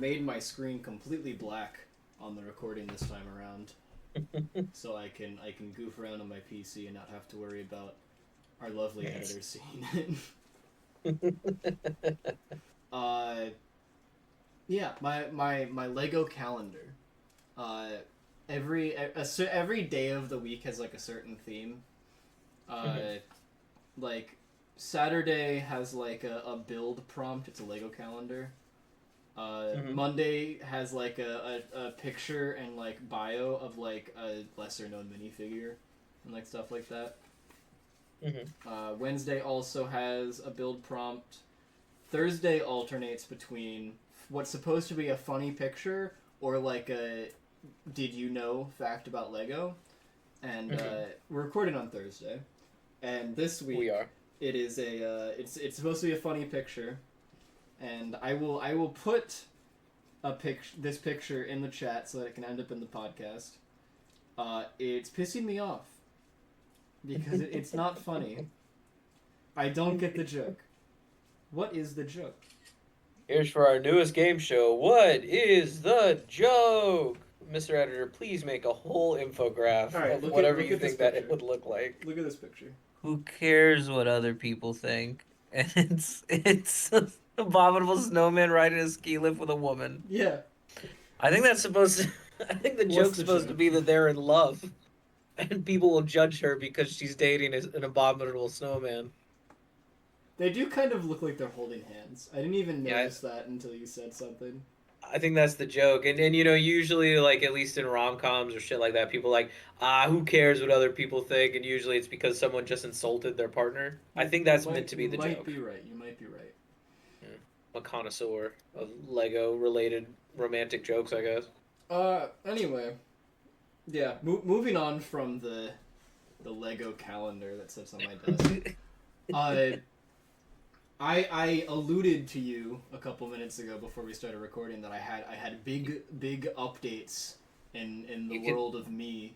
made my screen completely black on the recording this time around, so I can goof around on my PC and not have to worry about our lovely editor seeing it. Yeah, my Lego calendar. Every day of the week has like a certain theme. Like Saturday has like a build prompt. It's a Lego calendar. Monday has like a picture and like bio of like a lesser known minifigure and like stuff like that. Wednesday also has a build prompt. Thursday alternates between what's supposed to be a funny picture or like a did you know fact about Lego. And we're recording on Thursday, and this week we are. It is it's supposed to be a funny picture, and I will put this picture in the chat so that it can end up in the podcast. It's pissing me off because it's not funny. I don't get the joke. What is the joke? Here's for our newest game show. What is the joke? Mr. Editor, please make a whole infograph of whatever you think that it would look like. Look at this picture. Who cares what other people think? And it's an abominable snowman riding a ski lift with a woman. Yeah. I think that's supposed to... I think the joke's supposed to be that they're in love. And people will judge her because she's dating an abominable snowman. They do kind of look like they're holding hands. I didn't even notice that until you said something. I think that's the joke. And you know, usually, like, at least in rom-coms or shit like that, people are like, who cares what other people think? And usually it's because someone just insulted their partner. I think that's meant to be the joke. You might be right. You might be right. Yeah. I'm a connoisseur of Lego-related romantic jokes, I guess. Anyway. Yeah, moving on from the Lego calendar that sits on my desk. I alluded to you a couple minutes ago before we started recording that I had big updates in the world of me.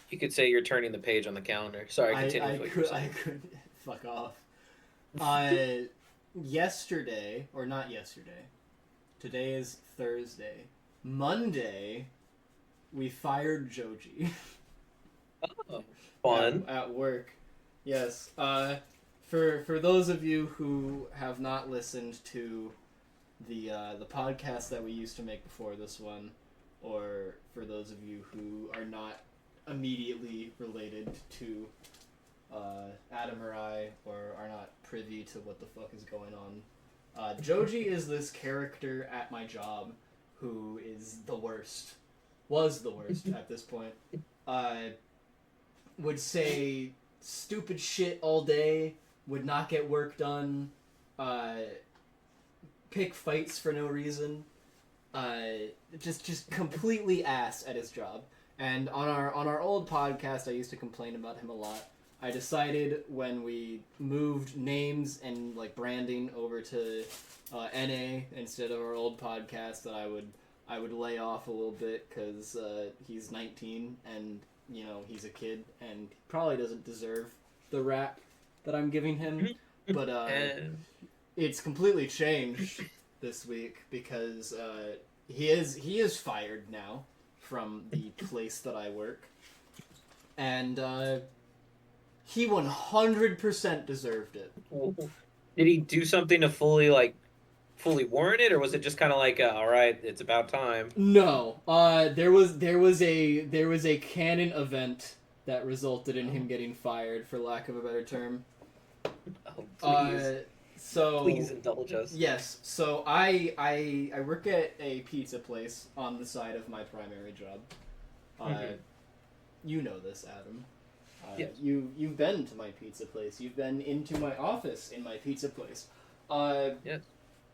You could say you're turning the page on the calendar. Sorry, continue. I could fuck off. Yesterday, or not yesterday. Today is Thursday. Monday, we fired Joji. Oh, fun. At work. Yes. For those of you who have not listened to the podcast that we used to make before this one, or for those of you who are not immediately related to Adam or I, or are not privy to what the fuck is going on, Joji is this character at my job who is the worst. Was the worst at this point. Would say stupid shit all day. Would not get work done, pick fights for no reason, just completely ass at his job. And on our old podcast, I used to complain about him a lot. I decided when we moved names and like branding over to NA instead of our old podcast that I would lay off a little bit because he's 19 and you know he's a kid and probably doesn't deserve the rap that I'm giving him, but it's completely changed this week because he is fired now from the place that I work, and he 100% deserved it. Did he do something to fully warrant it, or was it just kind of like, all right, it's about time? No, there was a canon event that resulted in him getting fired, for lack of a better term. Oh, please. So please indulge us. Yes. So I work at a pizza place on the side of my primary job. You know this, Adam. Yes. You've been to my pizza place. You've been into my office in my pizza place. Yes.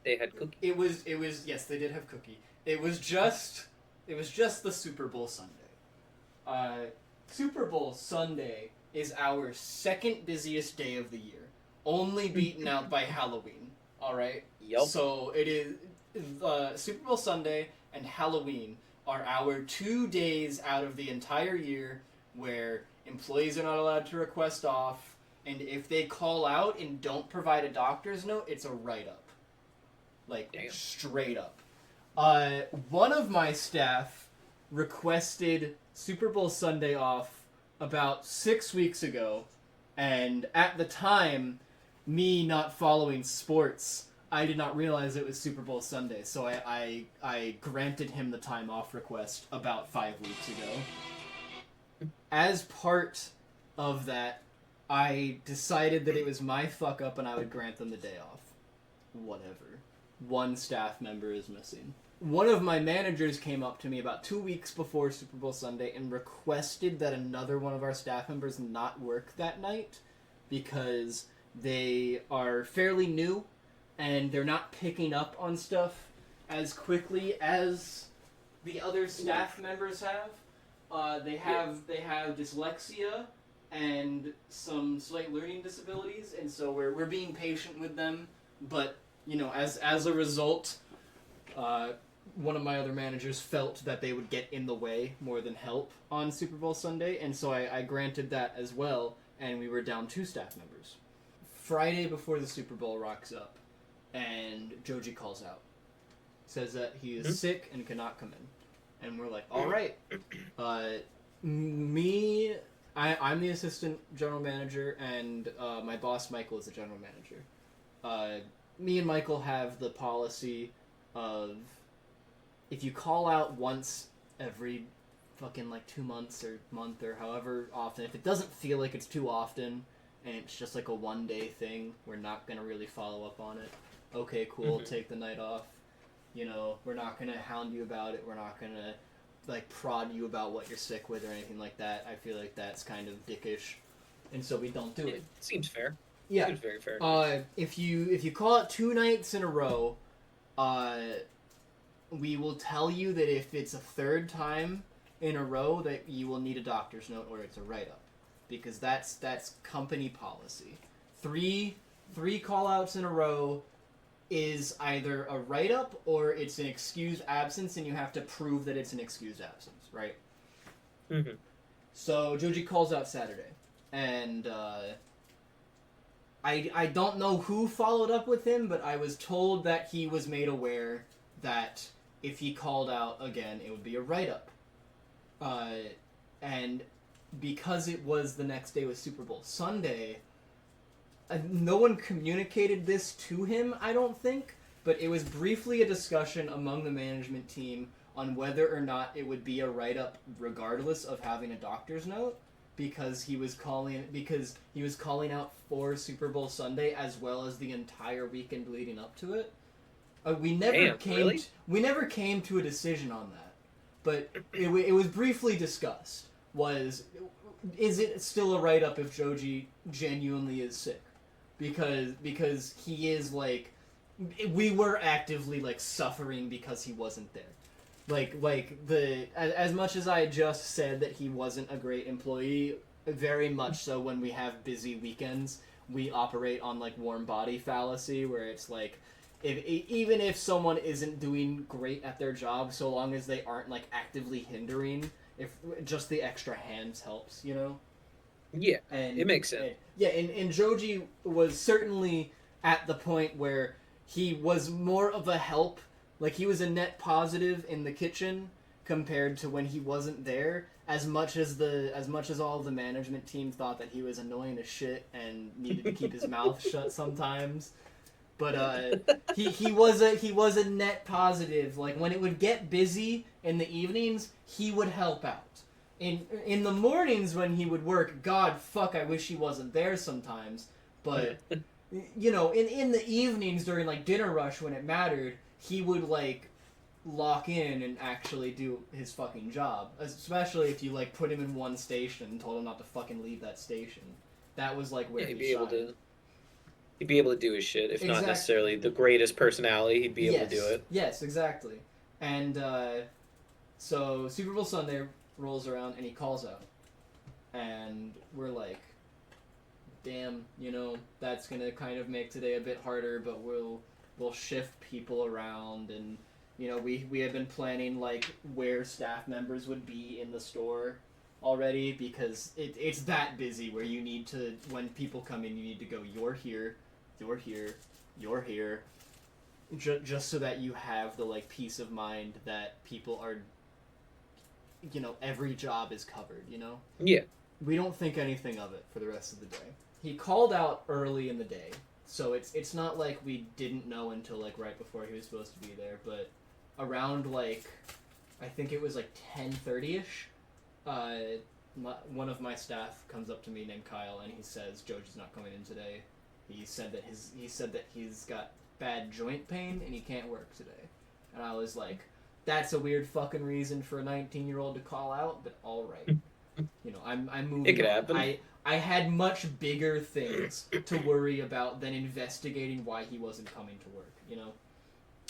They had cookie. It was yes, they did have cookie. It was just the Super Bowl Sunday. Super Bowl Sunday is our second busiest day of the year, only beaten out by Halloween. All right. Yep. So it is Super Bowl Sunday and Halloween are our 2 days out of the entire year where employees are not allowed to request off, and if they call out and don't provide a doctor's note, it's a write-up. Like, damn. Straight up. One of my staff requested Super Bowl Sunday off about 6 weeks ago, and at the time, me not following sports, I did not realize it was Super Bowl Sunday, so I granted him the time off request about 5 weeks ago. As part of that, I decided that it was my fuck up and I would grant them the day off. Whatever. One staff member is missing. One of my managers came up to me about 2 weeks before Super Bowl Sunday and requested that another one of our staff members not work that night because they are fairly new and they're not picking up on stuff as quickly as the other staff members have. They have dyslexia and some slight learning disabilities, and so we're being patient with them. But you know, as a result, one of my other managers felt that they would get in the way more than help on Super Bowl Sunday, and so I granted that as well, and we were down 2 staff members. Friday before the Super Bowl rocks up, and Joji calls out. Says that he is sick and cannot come in. And we're like, all right. I'm the assistant general manager, and my boss, Michael, is the general manager. Me and Michael have the policy of if you call out once every fucking 2 months or month or however often, if it doesn't feel like it's too often and it's just like a 1 day thing, we're not going to really follow up on it. Okay, cool, take the night off. You know, we're not going to hound you about it. We're not going to prod you about what you're sick with or anything like that. I feel like that's kind of dickish, and so we don't do it. Seems fair. Yeah. Seems very fair. If you call it 2 nights in a row, we will tell you that if it's a 3rd time in a row that you will need a doctor's note or it's a write-up, because that's company policy. Three call-outs in a row is either a write-up or it's an excused absence, and you have to prove that it's an excused absence, right? Mm-hmm. So Joji calls out Saturday, and I don't know who followed up with him, but I was told that he was made aware that if he called out again, it would be a write-up. And because it was the next day was Super Bowl Sunday, no one communicated this to him, I don't think, but it was briefly a discussion among the management team on whether or not it would be a write-up regardless of having a doctor's note, because he was calling out for Super Bowl Sunday as well as the entire weekend leading up to it. We never came to a decision on that, but it was briefly discussed. Is it still a write-up if Joji genuinely is sick? Because he is we were actively suffering because he wasn't there. As much as I just said that he wasn't a great employee, very much so when we have busy weekends, we operate on warm body fallacy, where it's even if someone isn't doing great at their job, so long as they aren't actively hindering, if just the extra hands helps, you know? Yeah, and it makes sense. And Joji was certainly at the point where he was more of a help. He was a net positive in the kitchen compared to when he wasn't there. As much as all of the management team thought that he was annoying as shit and needed to keep his mouth shut sometimes, but he was a net positive. When it would get busy in the evenings, he would help out. In the mornings when he would work, God fuck, I wish he wasn't there sometimes. But you know, in the evenings during dinner rush when it mattered, he would lock in and actually do his fucking job. Especially if you put him in one station and told him not to fucking leave that station. That was where he'd he be able shined. He'd be able to do his shit, if not necessarily the greatest personality. He'd be able to do it. Yes, exactly. And so Super Bowl Sunday rolls around and he calls out, and we're like, damn, that's gonna kind of make today a bit harder, but we'll shift people around. And we had been planning where staff members would be in the store already, because it's that busy where you need to, when people come in, you need to go, you're here, you're here, you're here, just so that you have the like peace of mind that people are, every job is covered. Yeah. We don't think anything of it for the rest of the day. He called out early in the day, so it's not like we didn't know until like right before he was supposed to be there, but around like I think it was like 10:30ish, one of my staff comes up to me named Kyle and he says Joji's not coming in today. He said that he's got bad joint pain and he can't work today. And I was like, that's a weird fucking reason for a 19-year-old to call out, but all right. I'm moving. It could on. happen. I had much bigger things to worry about than investigating why he wasn't coming to work.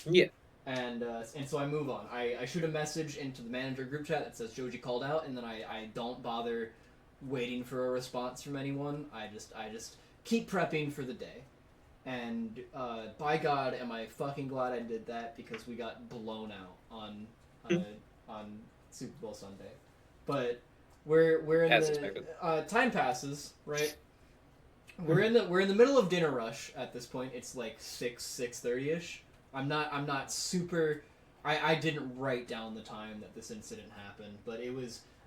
Yeah. And so I move on. I shoot a message into the manager group chat that says Joji called out, and then I don't bother waiting for a response from anyone. I just keep prepping for the day. And by God, am I fucking glad I did that, because we got blown out on Super Bowl Sunday. But we're in As the expected. time passes, right? We're in the middle of dinner rush at this point. It's like 6:30ish. I'm not super. I didn't write down the time that this incident happened, but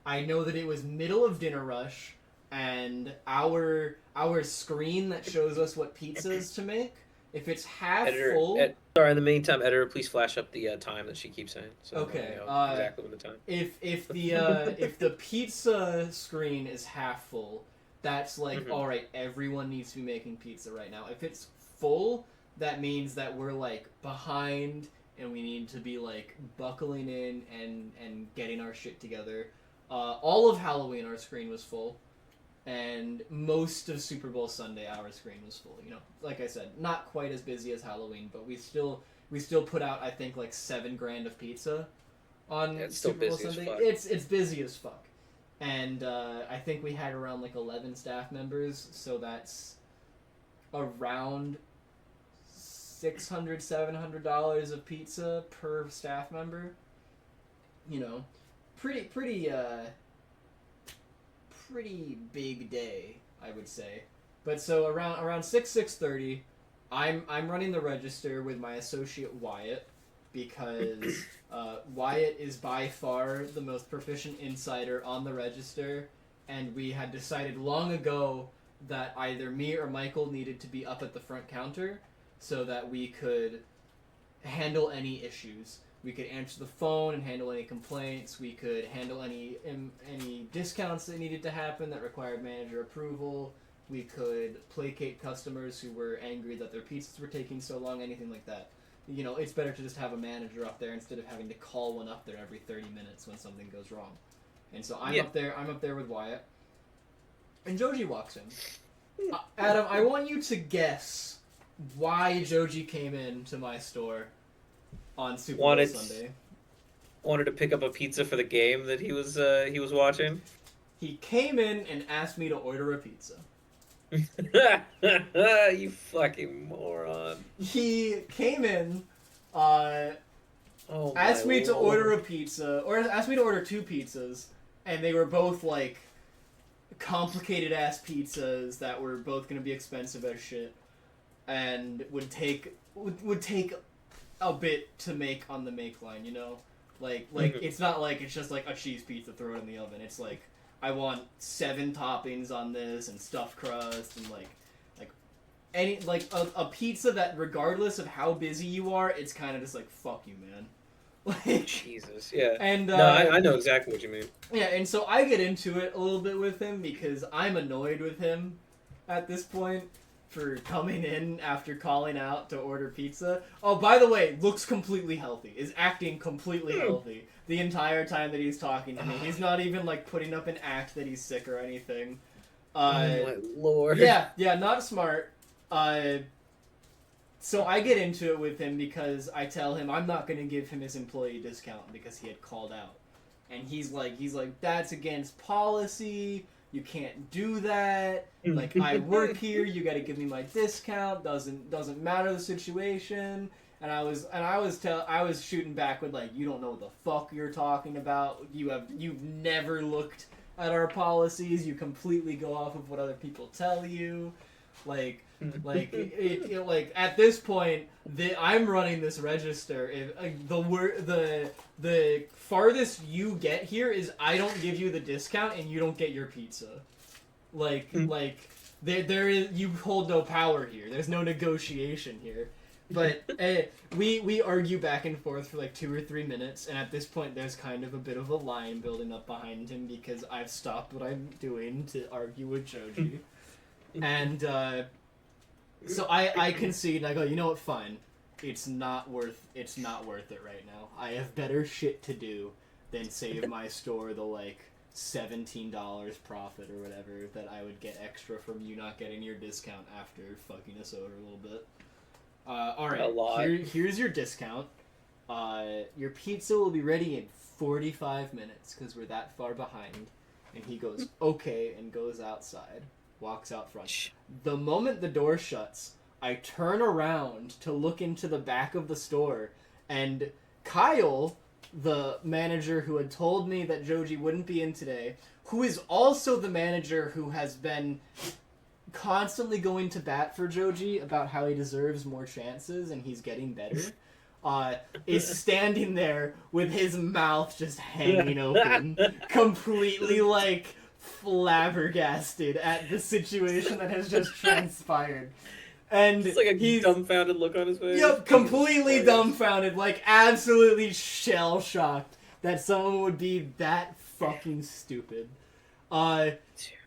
I know that it was middle of dinner rush, and our screen that shows us what pizzas to make, if it's half full. Sorry, in the meantime, editor, please flash up the time that she keeps saying. So Okay. I know exactly when the time. If the pizza screen is half full, that's like, all right, everyone needs to be making pizza right now. If it's full, that means that we're like behind and we need to be like buckling in and getting our shit together. All of Halloween our screen was full, and most of Super Bowl Sunday our screen was full. Like I said, not quite as busy as Halloween, but we still put out, I think, like $7,000 of pizza on Super Bowl Sunday. It's busy as fuck. And I think we had around like 11 staff members, so that's around $600, $700 of pizza per staff member. Pretty big day, I would say. But so around 6:30, I'm running the register with my associate Wyatt, because Wyatt is by far the most proficient insider on the register, and we had decided long ago that either me or Michael needed to be up at the front counter so that we could handle any issues. We could answer the phone and handle any complaints. We could handle any discounts that needed to happen that required manager approval. We could placate customers who were angry that their pizzas were taking so long, anything like that. It's better to just have a manager up there instead of having to call one up there every 30 minutes when something goes wrong. And so I'm up there with Wyatt. And Joji walks in. Adam, I want you to guess why Joji came into my store on Super Bowl Sunday. Wanted to pick up a pizza for the game that he was watching. He came in and asked me to order a pizza. You fucking moron. He came in, asked me to order a pizza, or asked me to order 2 pizzas, and they were both like complicated ass pizzas that were both going to be expensive as shit, and would take a bit to make on the make line, like it's not like it's just like a cheese pizza, throw it in the oven. It's like, I want 7 toppings on this and stuffed crust and like any a pizza that, regardless of how busy you are, it's kind of just like, fuck you, man. Like, Jesus, yeah. And no, I know exactly what you mean. Yeah, and so I get into it a little bit with him because I'm annoyed with him at this point for coming in after calling out to order pizza. Oh, by the way, looks completely healthy. Is acting completely healthy the entire time that he's talking to me. He's not even like putting up an act that he's sick or anything. Oh my lord. Yeah, not smart. So I get into it with him because I tell him I'm not going to give him his employee discount because he had called out. And he's like, that's against policy. You can't do that. Like, I work here. You got to give me my discount. Doesn't matter the situation. And I was shooting back with like, you don't know what the fuck you're talking about. You've never looked at our policies. You completely go off of what other people tell you. Like at this point, I'm running this register. If the farthest you get here is I don't give you the discount and you don't get your pizza. There is, you hold no power here. There's no negotiation here. But we argue back and forth for like 2 or 3 minutes, and at this point there's kind of a bit of a line building up behind him because I've stopped what I'm doing to argue with Joji. And so I concede and I go, you know what, fine. It's not worth it right now. I have better shit to do than save my store the like $17 profit or whatever that I would get extra from you not getting your discount after fucking us over a little bit. Alright, here's your discount. Your pizza will be ready in 45 minutes because we're that far behind. And he goes, okay, and goes outside. Walks out front. The moment the door shuts, I turn around to look into the back of the store, and Kyle, the manager who had told me that Joji wouldn't be in today, who is also the manager who has been constantly going to bat for Joji about how he deserves more chances and he's getting better, is standing there with his mouth just hanging open, completely like flabbergasted at the situation that has just transpired. And it's like a dumbfounded look on his face. Yep, completely dumbfounded, like absolutely shell-shocked that someone would be that fucking stupid.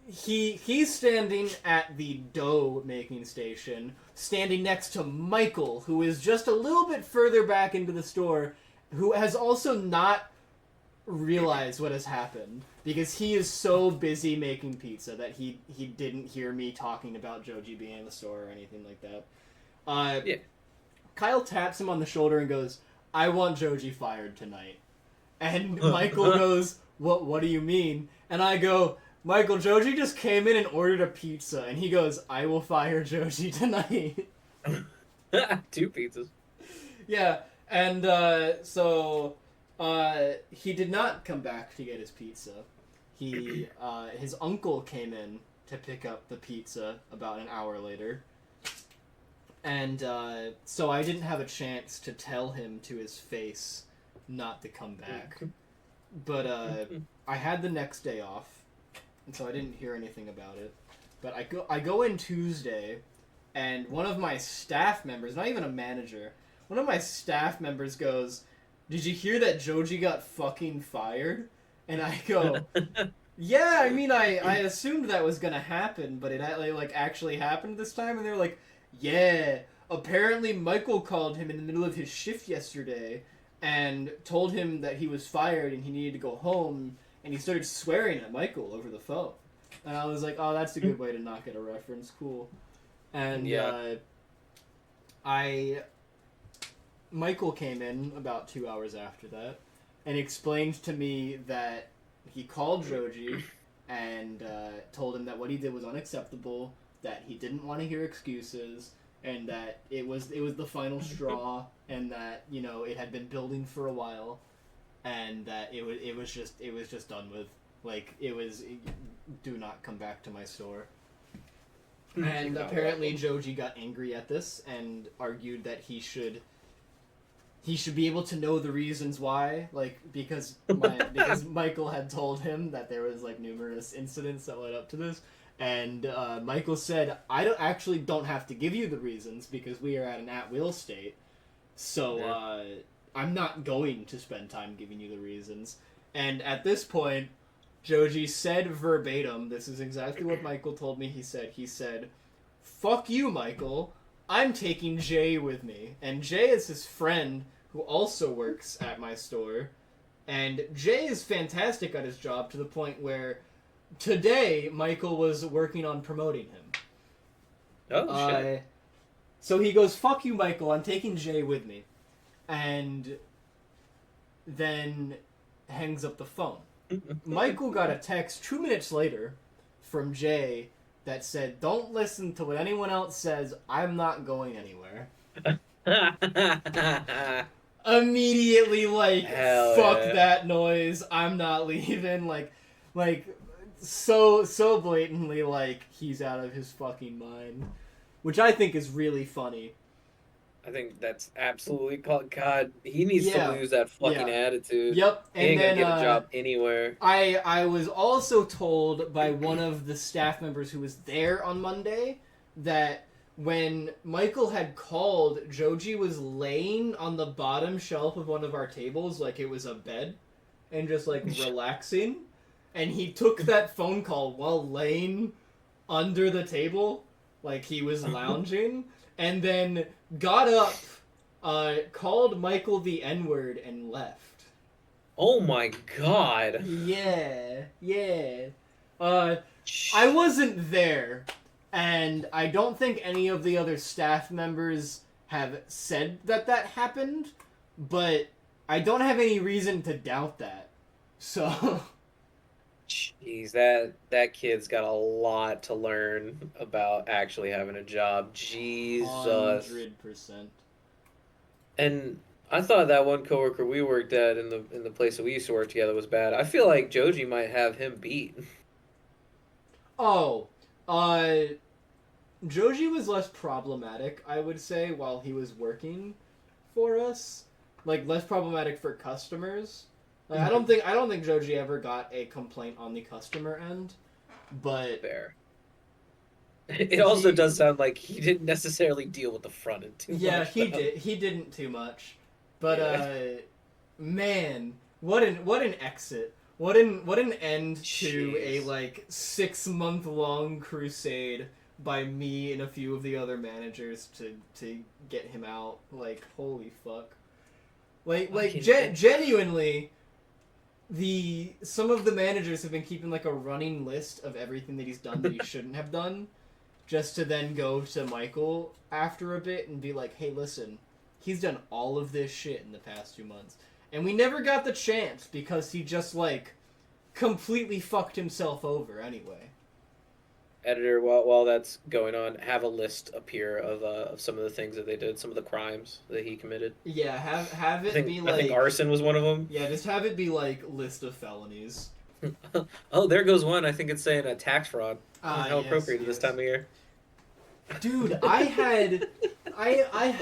He's standing at the dough making station, standing next to Michael, who is just a little bit further back into the store, who has also not realized what has happened because he is so busy making pizza that he didn't hear me talking about Joji being in the store or anything like that. Yeah. Kyle taps him on the shoulder and goes, I want Joji fired tonight. And Michael goes, what do you mean? And I go, Michael, Joji just came in and ordered a pizza. And he goes, I will fire Joji tonight. 2 pizzas. Yeah, and he did not come back to get his pizza. His uncle came in to pick up the pizza about an hour later. And so I didn't have a chance to tell him to his face not to come back. But I had the next day off, and so I didn't hear anything about it. But I go in Tuesday, and one of my staff members, not even a manager, one of my staff members goes, did you hear that Joji got fucking fired? And I go, yeah, I mean, I assumed that was gonna happen, but it like actually happened this time. And they're like, yeah, apparently Michael called him in the middle of his shift yesterday and told him that he was fired and he needed to go home, and he started swearing at Michael over the phone. And I was like, oh, that's a good way to not get a reference. Cool. And Michael came in about 2 hours after that and explained to me that he called Joji and told him that what he did was unacceptable, that he didn't want to hear excuses, and that it was the final straw, and that, you know, it had been building for a while, and that it was just done with. Like, do not come back to my store. And apparently Joji got angry at this and argued that he should be able to know the reasons why, like, because Michael had told him that there was like numerous incidents that led up to this, and Michael said, I don't have to give you the reasons because we are at an at-will state, so I'm not going to spend time giving you the reasons. And at this point, Joji said verbatim, this is exactly what Michael told me he said, fuck you, Michael, I'm taking Jay with me. And Jay is his friend who also works at my store. And Jay is fantastic at his job to the point where today Michael was working on promoting him. Oh, shit. So he goes, fuck you, Michael, I'm taking Jay with me. And then hangs up the phone. Michael got a text 2 minutes later from Jay that said, don't listen to what anyone else says, I'm not going anywhere. Immediately, like, hell fuck yeah. that noise, I'm not leaving, like, so blatantly like he's out of his fucking mind, which I think is really funny. I think that's absolutely called God. He needs to lose that fucking attitude. Yep. He ain't gonna get a job anywhere. I was also told by one of the staff members who was there on Monday that when Michael had called, Joji was laying on the bottom shelf of one of our tables like it was a bed and just like relaxing, and he took that phone call while laying under the table like he was lounging, and then got up, called Michael the N-word, and left. Oh my god. Yeah. I wasn't there, and I don't think any of the other staff members have said that happened, but I don't have any reason to doubt that. So... Jeez, that kid's got a lot to learn about actually having a job. Jesus. 100%. And I thought that one coworker we worked at in the place that we used to work together was bad. I feel like Joji might have him beat. Oh, Joji was less problematic, I would say, while he was working for us. Like, less problematic for customers. Like, I don't think Joji ever got a complaint on the customer end, but... Fair. It also does sound like he didn't necessarily deal with the front end too much. Yeah, he did. He didn't too much. But, man, what an exit. What an end to a, like, 6-month-long crusade by me and a few of the other managers to get him out. Like, holy fuck. Genuinely... Some of the managers have been keeping like a running list of everything that he's done that he shouldn't have done, just to then go to Michael after a bit and be like, hey, listen, he's done all of this shit in the past 2 months. And we never got the chance because he just like completely fucked himself over anyway. Editor, while that's going on, have a list appear of some of the things that they did, some of the crimes that he committed. Yeah, have it be like... I think arson was one of them. Yeah, just have it be like list of felonies. Oh, there goes one. I think it's saying a tax fraud. How appropriate this time of year. Dude, I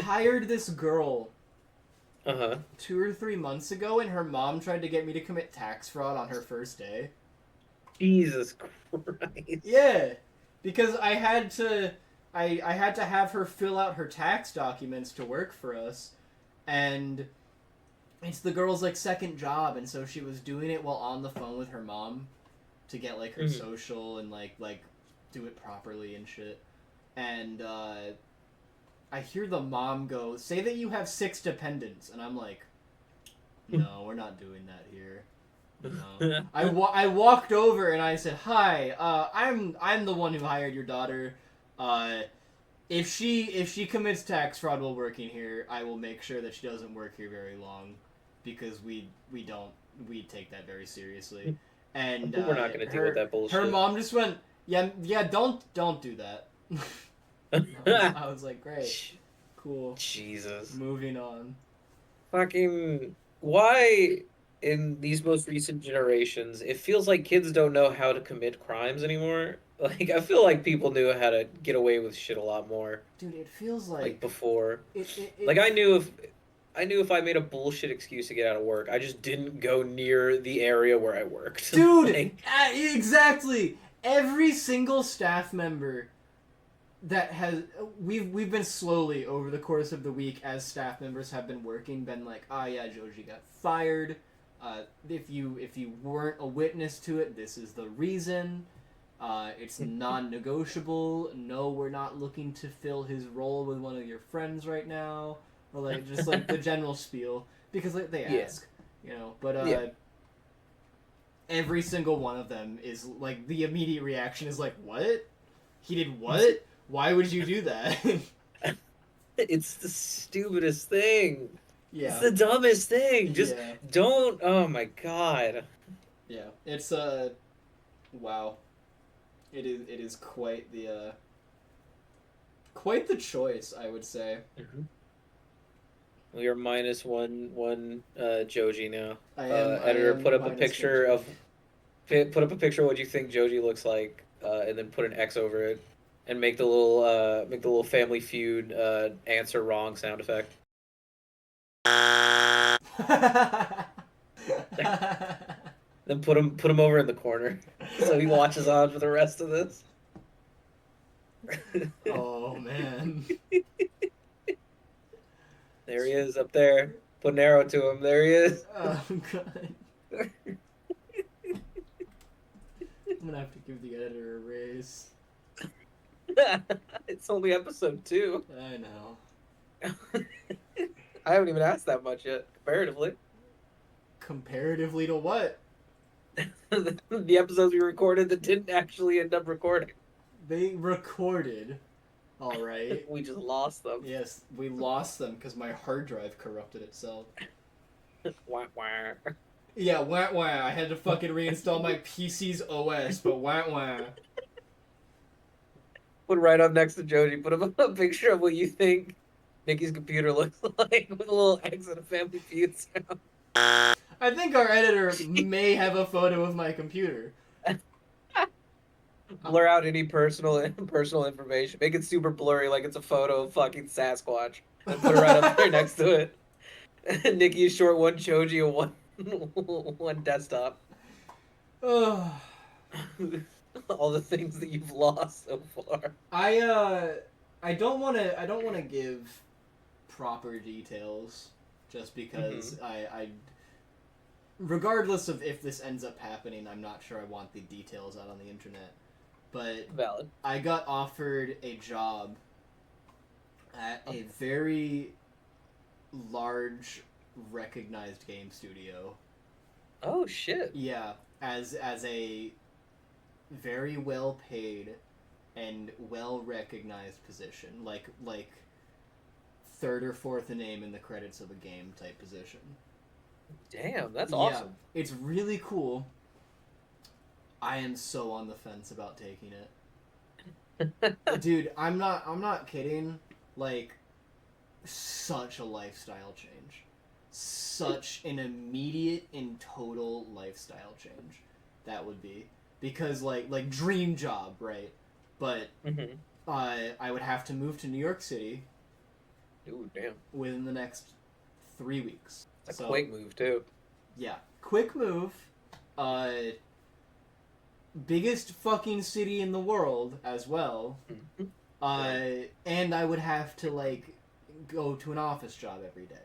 hired this girl 2 or 3 months ago, and her mom tried to get me to commit tax fraud on her first day. Jesus Christ. Yeah, because I had to have her fill out her tax documents to work for us, and it's the girl's like second job, and so she was doing it while on the phone with her mom to get like her social and like do it properly and shit. And I hear the mom go, "Say that you have 6 dependents," and I'm like, "No, we're not doing that here." No. I walked over and I said, "Hi, I'm the one who hired your daughter. If she commits tax fraud while working here, I will make sure that she doesn't work here very long, because we take that very seriously." And we're not going to deal with that bullshit. Her mom just went, "Yeah, don't do that." I was like, "Great, cool." Jesus. Moving on. Fucking why? In these most recent generations, it feels like kids don't know how to commit crimes anymore. Like, I feel like people knew how to get away with shit a lot more. Dude, it feels like before. Like, I knew if I made a bullshit excuse to get out of work, I just didn't go near the area where I worked. Dude, exactly. Every single staff member that has we've been slowly over the course of the week, as staff members have been working, been like, "Ah, yeah, Joji got fired. If you weren't a witness to it, this is the reason. It's non-negotiable. No, we're not looking to fill his role with one of your friends right now." Or like just like the general spiel, because like they ask, you know. But every single one of them is like, the immediate reaction is like, "What? He did what? Why would you do that?" It's the stupidest thing. Yeah. It's the dumbest thing. Just don't. Oh my god. Yeah. It's wow. It is quite the choice, I would say. Mm-hmm. We are minus one Joji now. I am Editor, put up a minus picture one of Put up a picture of what you think Joji looks like, and then put an X over it, and make the little Family Feud answer wrong sound effect. Then put him over in the corner, so he watches on for the rest of this. Oh man. There he is up there. Put an arrow to him. There he is. Oh god. I'm gonna have to give the editor a raise. It's only episode 2. I know. I haven't even asked that much yet, comparatively. Comparatively to what? The episodes we recorded that didn't actually end up recording. They recorded. Alright. We just lost them. Yes, we lost them because my hard drive corrupted itself. Wah, wah. Yeah, wah wah. I had to fucking reinstall my PC's OS, but wah wah. Put right up next to Joji. Put up a picture of what you think Nikki's computer looks like with a little X and a Family Feud sound. I think our editor may have a photo of my computer. Blur out any personal information. Make it super blurry, like it's a photo of fucking Sasquatch, and put it right up there next to it. Nikki is short one Joji and one desktop. Ugh. All the things that you've lost so far. I don't want to give proper details just because I regardless of if this ends up happening, I'm not sure I want the details out on the internet. But Valid. I got offered a job at a very large recognized game studio. Oh shit. Yeah, as a very well paid and well recognized position, like third or fourth name in the credits of a game type position. Damn, that's awesome. Yeah, it's really cool. I am so on the fence about taking it. Dude, I'm not kidding. Like, such a lifestyle change. Such an immediate and total lifestyle change that would be. Because like dream job, right? But I would have to move to New York City. Ooh, damn. Within the next 3 weeks. It's a quick move too. Yeah, quick move. Biggest fucking city in the world as well. And I would have to like go to an office job every day.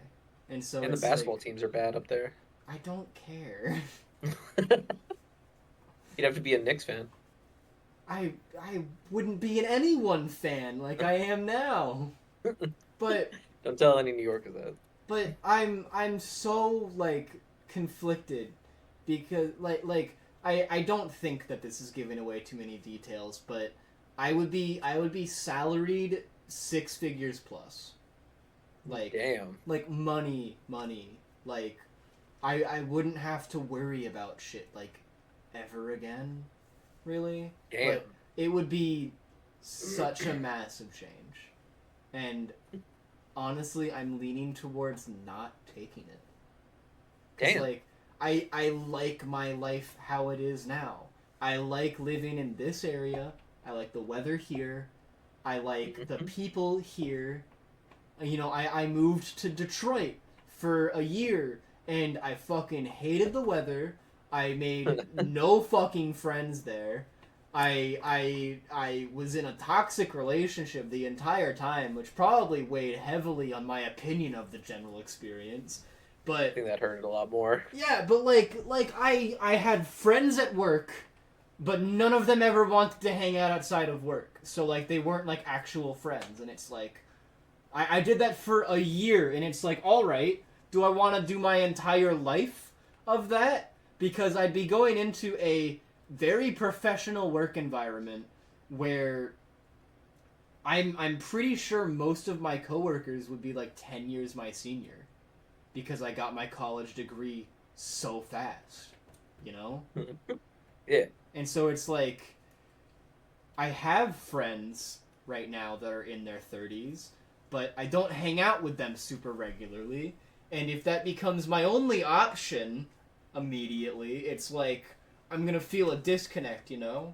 And so the basketball teams are bad up there. I don't care. You'd have to be a Knicks fan. I wouldn't be an anyone fan like I am now. But don't tell any New Yorkers that. But I'm so like conflicted because like I don't think that this is giving away too many details, but I would be salaried 6 figures plus. Like damn. Like money. Like I wouldn't have to worry about shit like ever again, really. Damn. But it would be such a massive change. And honestly, I'm leaning towards not taking it. Damn. Like, I like my life how it is now. I like living in this area. I like the weather here. I like the people here. You know, I moved to Detroit for a year, and I fucking hated the weather. I made no fucking friends there. I was in a toxic relationship the entire time, which probably weighed heavily on my opinion of the general experience. But I think that hurt a lot more. Yeah, but like I had friends at work, but none of them ever wanted to hang out outside of work. So like they weren't like actual friends, and it's like I did that for a year, and it's like, all right, do I want to do my entire life of that? Because I'd be going into a very professional work environment where I'm pretty sure most of my coworkers would be like 10 years my senior because I got my college degree so fast, you know? Yeah. And so it's like I have friends right now that are in their 30s, but I don't hang out with them super regularly. And if that becomes my only option immediately, it's like, I'm gonna feel a disconnect, you know?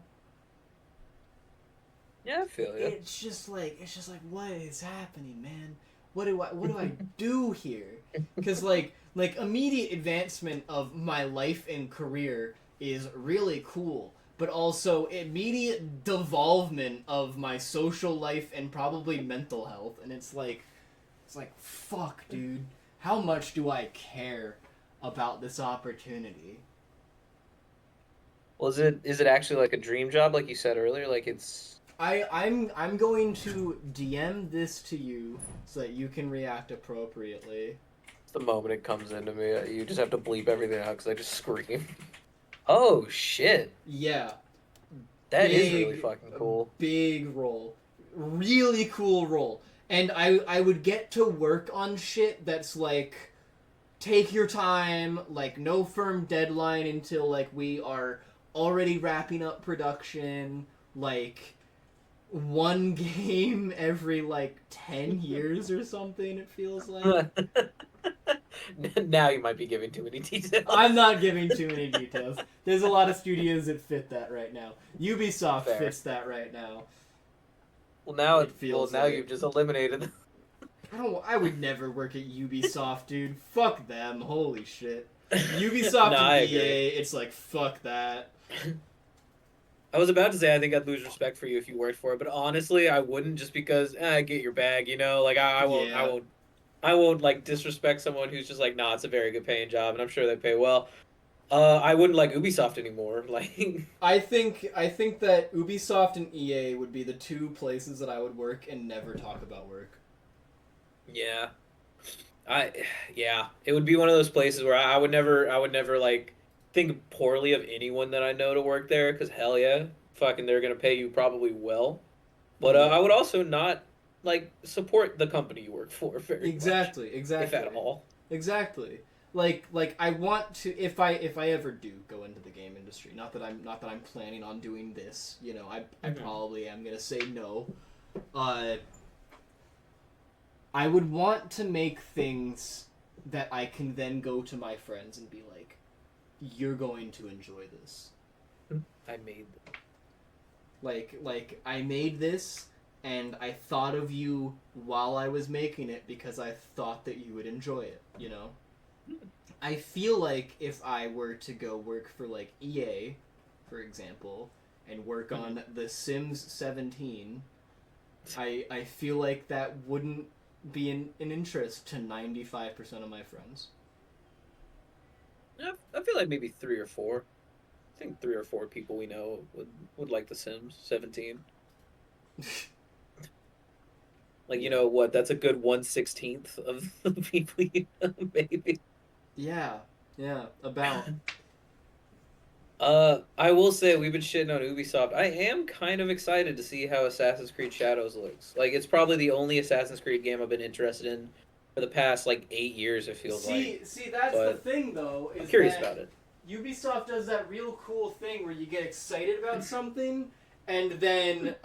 Yeah, I feel you. It's just like what is happening, man? What do I do here? Because like immediate advancement of my life and career is really cool, but also immediate devolvement of my social life and probably mental health, and it's like fuck, dude. How much do I care about this opportunity? Well, is it actually like a dream job, like you said earlier? Like it's I'm going to DM this to you so that you can react appropriately. the moment it comes into me. You just have to bleep everything out because I just scream. Oh shit! Yeah, That is really fucking cool. big role, really cool role, and I would get to work on shit that's like, take your time, like no firm deadline until like we are already wrapping up production, like one game every like 10 years or something, it feels like. Now you might be giving too many details. I'm not giving too many details. There's a lot of studios that fit that right now. Ubisoft Fair. fits that right now. Well, now It feels like- you've just eliminated. I would never work at Ubisoft, dude. Fuck them. Holy shit. Ubisoft No, I and agree. EA, it's like fuck that. I was about to say I think I'd lose respect for you if you worked for it, but honestly, I wouldn't just because get your bag, you know. Like I won't, Yeah. I won't like disrespect someone who's just like, nah, it's a very good paying job, and I'm sure they pay well. I wouldn't like Ubisoft anymore. Like, I think that Ubisoft and EA would be the two places that I would work and never talk about work. yeah, it would be one of those places where I would never like think poorly of anyone that I know to work there, because hell yeah, fucking they're gonna pay you probably well. But Yeah. I would also not like support the company you work for very much, Exactly. if at all. Exactly. Like I want to, if I ever do go into the game industry, not that I'm planning on doing this, you know, I Mhm. probably am going to say no. I would want to make things that I can then go to my friends and be like, you're going to enjoy this. I made them. Like I made this and I thought of you while I was making it because I thought that you would enjoy it, you know? I feel like if I were to go work for like EA, for example, and work on The Sims 17, I feel like that wouldn't be an interest to 95% of my friends. Yeah, I feel like maybe 3 or 4. I think 3 or 4 people we know would like The Sims 17. Like, you know what? That's a good 1/16 of the people you know, maybe. Yeah, about. I will say we've been shitting on Ubisoft. I am kind of excited to see how Assassin's Creed Shadows looks. Like, it's probably the only Assassin's Creed game I've been interested in for the past like 8 years. It feels like. See, that's But the thing though. Is I'm curious that about it. Ubisoft does that real cool thing where you get excited about something, and then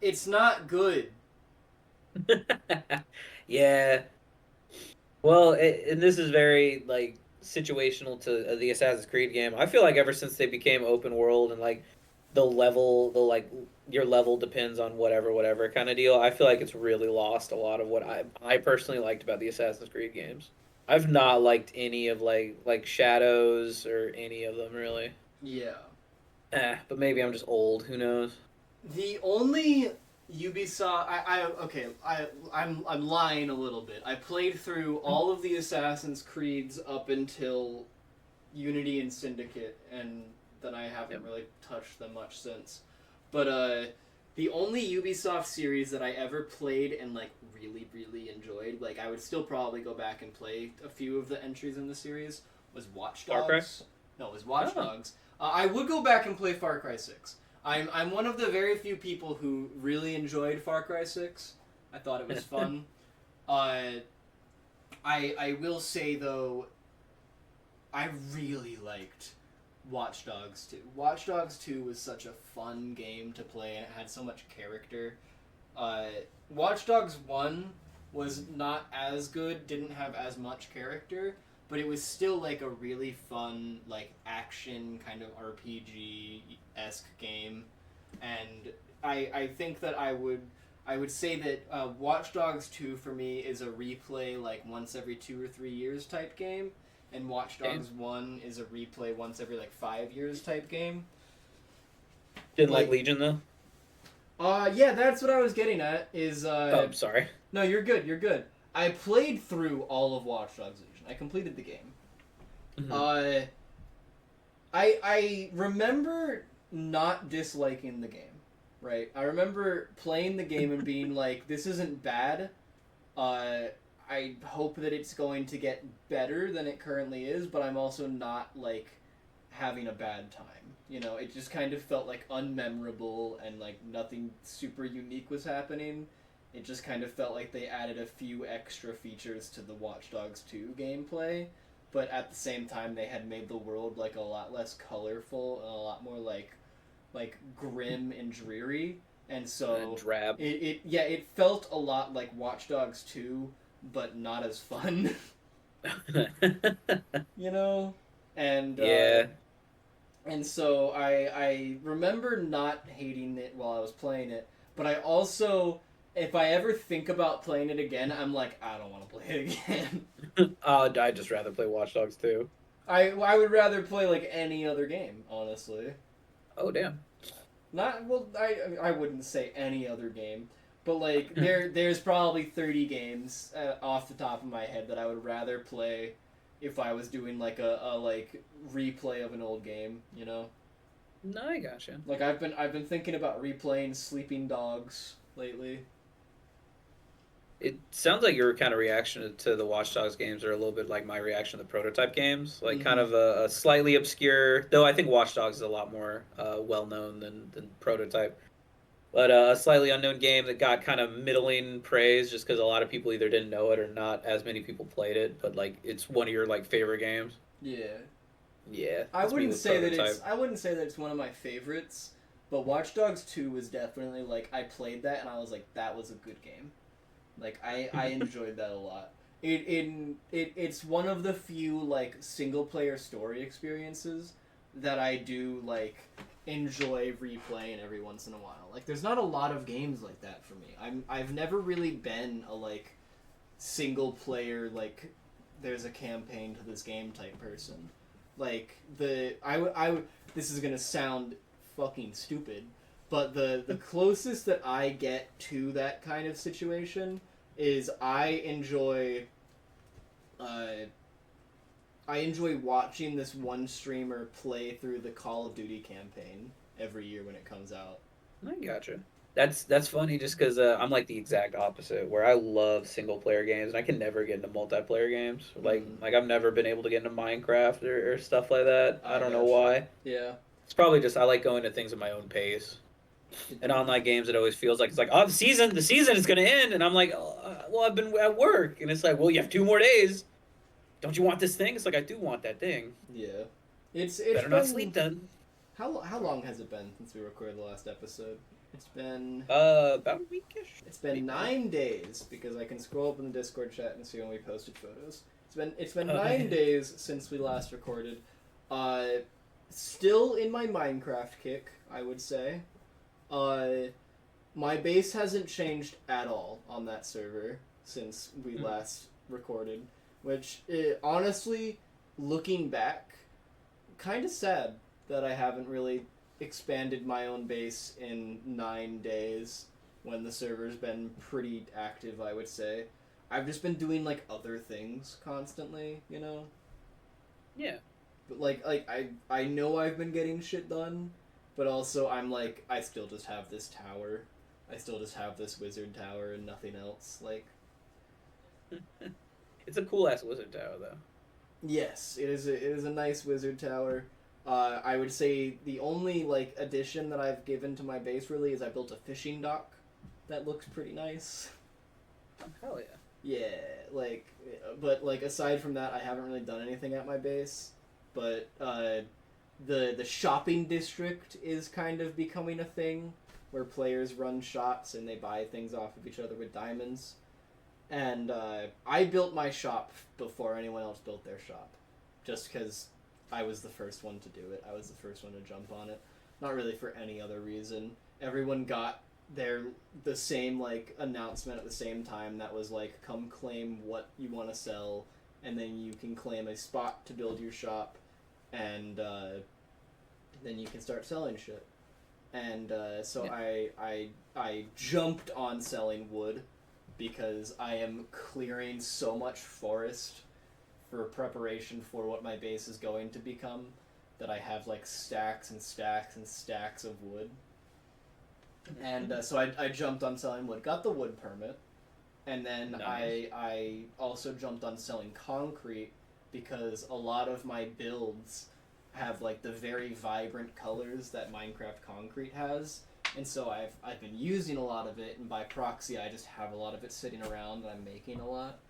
it's not good. Yeah. Well, and this is very like situational to the Assassin's Creed game. I feel like ever since they became open world and like the like your level depends on whatever kind of deal. I feel like it's really lost a lot of what I personally liked about the Assassin's Creed games. I've not liked any of like Shadows or any of them really. Yeah. But maybe I'm just old. Who knows? The only Ubisoft, I'm lying a little bit. I played through all of the Assassin's Creeds up until Unity and Syndicate, and then I haven't really touched them much since. But the only Ubisoft series that I ever played and like really enjoyed, like I would still probably go back and play a few of the entries in the series, was Watch Far Cry? Dogs. No, it was Watch Dogs. I would go back and play Far Cry 6. I'm one of the very few people who really enjoyed Far Cry 6. I thought it was fun. I will say though, I really liked Watch Dogs 2. Watch Dogs 2 was such a fun game to play and it had so much character. Watch Dogs 1 was not as good, didn't have as much character, but it was still like a really fun like action kind of RPG-esque game, and I think that I would say that Watch Dogs 2 for me is a replay like once every 2 or 3 years type game, and Watch Dogs 1 is a replay once every like 5 years type game. Didn't like Legion though? Yeah, that's what I was getting at. I'm sorry. No, you're good. You're good. I played through all of Watch Dogs Legion. I completed the game. Mm-hmm. I remember not disliking the game. Right. I remember playing the game and being like, "This isn't bad. I hope that it's going to get better than it currently is, but I'm also not like having a bad time." You know, it just kind of felt like unmemorable and like nothing super unique was happening. It just kind of felt like they added a few extra features to the Watch Dogs 2 gameplay, but at the same time they had made the world like a lot less colorful and a lot more like grim and dreary, and so drab. It felt a lot like Watch Dogs 2, but not as fun. You know? And yeah. And so I remember not hating it while I was playing it, but I also, if I ever think about playing it again, I'm like, I don't want to play it again. I'd just rather play Watch Dogs 2. I would rather play like any other game, honestly. Oh damn. I wouldn't say any other game, but like there's probably 30 games off the top of my head that I would rather play if I was doing like a like replay of an old game, you know? No, I gotcha. Like I've been thinking about replaying Sleeping Dogs lately. It sounds like your kind of reaction to the Watch Dogs games are a little bit like my reaction to the Prototype games. Like kind of a slightly obscure, though I think Watch Dogs is a lot more well known than Prototype. But a slightly unknown game that got kind of middling praise just because a lot of people either didn't know it or not as many people played it. But like it's one of your like favorite games. Yeah. Yeah. I wouldn't say that it's one of my favorites, but Watch Dogs 2 was definitely like I played that and I was like that was a good game. Like I enjoyed that a lot. It's one of the few like single player story experiences that I do like enjoy replaying every once in a while. Like there's not a lot of games like that for me. I've never really been a like single player like there's a campaign to this game type person. Like this is gonna sound fucking stupid, but the closest that I get to that kind of situation is I enjoy watching this one streamer play through the Call of Duty campaign every year when it comes out. I gotcha. That's funny just because I'm like the exact opposite, where I love single player games and I can never get into multiplayer games. Like I've never been able to get into Minecraft or stuff like that. I don't know why. Yeah. It's probably just I like going to things at my own pace. And online games, it always feels like it's like, oh, the season is gonna end, and I'm like, well, I've been at work, and it's like, well, you have 2 more days. Don't you want this thing? It's like I do want that thing. Yeah. It's better not sleep then. How long has it been since we recorded the last episode? It's been about a weekish. It's been 9 days because I can scroll up in the Discord chat and see when we posted photos. It's been 9 days since we last recorded. Still in my Minecraft kick, I would say. My base hasn't changed at all on that server since we last recorded, which honestly, looking back, kind of sad that I haven't really expanded my own base in 9 days when the server's been pretty active, I would say. I've just been doing like other things constantly, you know? Yeah. But like I know I've been getting shit done, but also I'm like I still just have this tower. I still just have this wizard tower and nothing else. Like it's a cool ass wizard tower though. Yes, it is a nice wizard tower. I would say the only like addition that I've given to my base really is I built a fishing dock that looks pretty nice. Oh, hell yeah. Yeah, like, but like aside from that, I haven't really done anything at my base. But the shopping district is kind of becoming a thing, where players run shops and they buy things off of each other with diamonds. And I built my shop before anyone else built their shop, just because I was the first one to do it. I was the first one to jump on it. Not really for any other reason. Everyone got the same like announcement at the same time that was like, come claim what you want to sell, and then you can claim a spot to build your shop, and then you can start selling shit. And so yeah. I jumped on selling wood because I am clearing so much forest for preparation for what my base is going to become that I have like stacks and stacks and stacks of wood. And so I jumped on selling wood, got the wood permit, and then nice. I also jumped on selling concrete because a lot of my builds have like the very vibrant colors that Minecraft concrete has, and so I've been using a lot of it, and by proxy I just have a lot of it sitting around and I'm making a lot.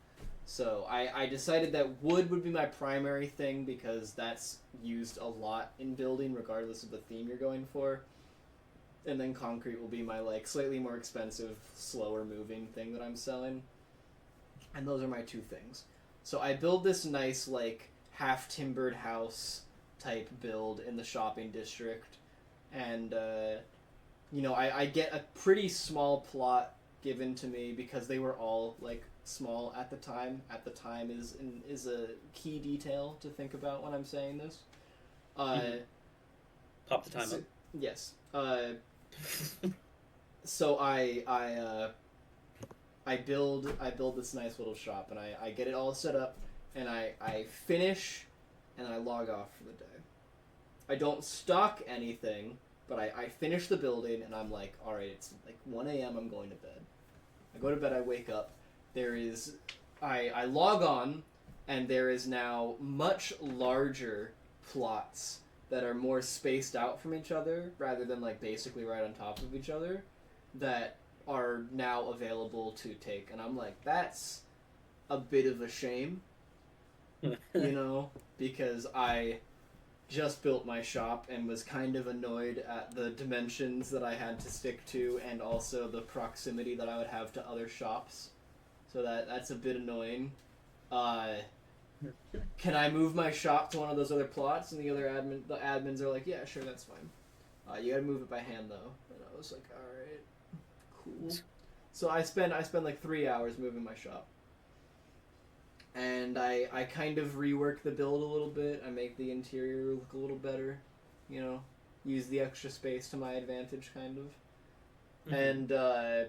So I decided that wood would be my primary thing because that's used a lot in building regardless of the theme you're going for. And then concrete will be my like slightly more expensive, slower moving thing that I'm selling. And those are my two things. So I build this nice like half timbered house type build in the shopping district, and you know, I get a pretty small plot given to me because they were all like small at the time. At the time is a key detail to think about when I'm saying this. Pop the time up. Yes. So I build this nice little shop, and I get it all set up, and I finish, and I log off for the day. I don't stock anything, but I finish the building, and I'm like, all right, it's like 1 a.m. I'm going to bed. I go to bed. I wake up. I log on, and there is now much larger plots that are more spaced out from each other rather than like basically right on top of each other that are now available to take. And I'm like, that's a bit of a shame, you know, because I just built my shop and was kind of annoyed at the dimensions that I had to stick to and also the proximity that I would have to other shops. So that's a bit annoying. Can I move my shop to one of those other plots? And the admins are like, yeah, sure, that's fine. You gotta move it by hand though. And I was like, all right, cool. So I spend like 3 hours moving my shop, and I kind of rework the build a little bit. I make the interior look a little better, you know, use the extra space to my advantage, kind of. Mm-hmm. And then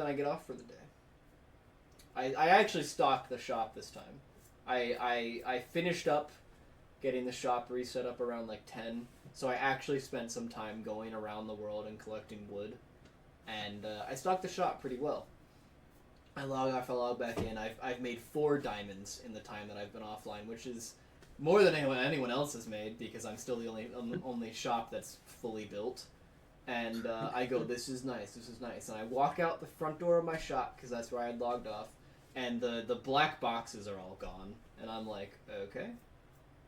I get off for the day. I actually stocked the shop this time. I finished up getting the shop reset up around like 10, so I actually spent some time going around the world and collecting wood, and I stocked the shop pretty well. I log off, I log back in. I've made 4 diamonds in the time that I've been offline, which is more than anyone else has made because I'm still the only shop that's fully built. And I go, this is nice, and I walk out the front door of my shop because that's where I had logged off. And the black boxes are all gone. And I'm like, okay,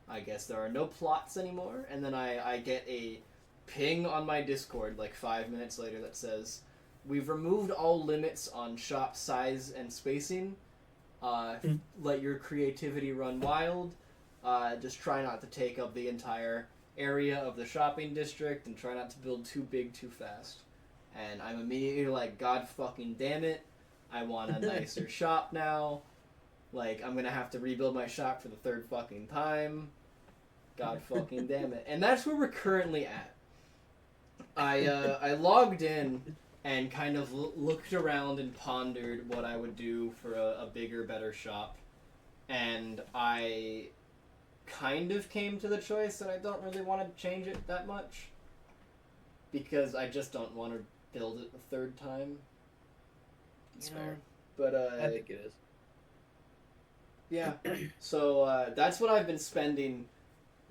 I guess there are no plots anymore. And then I get a ping on my Discord like 5 minutes later that says, we've removed all limits on shop size and spacing. Let your creativity run wild. Just try not to take up the entire area of the shopping district and try not to build too big too fast. And I'm immediately like, God fucking damn it. I want a nicer shop now. Like, I'm gonna have to rebuild my shop for the 3rd fucking time. God fucking damn it. And that's where we're currently at. I logged in and kind of looked around and pondered what I would do for a bigger, better shop. And I kind of came to the choice that I don't really want to change it that much. Because I just don't want to build it a 3rd time. It's fair. But I think it is. Yeah. So that's what I've been spending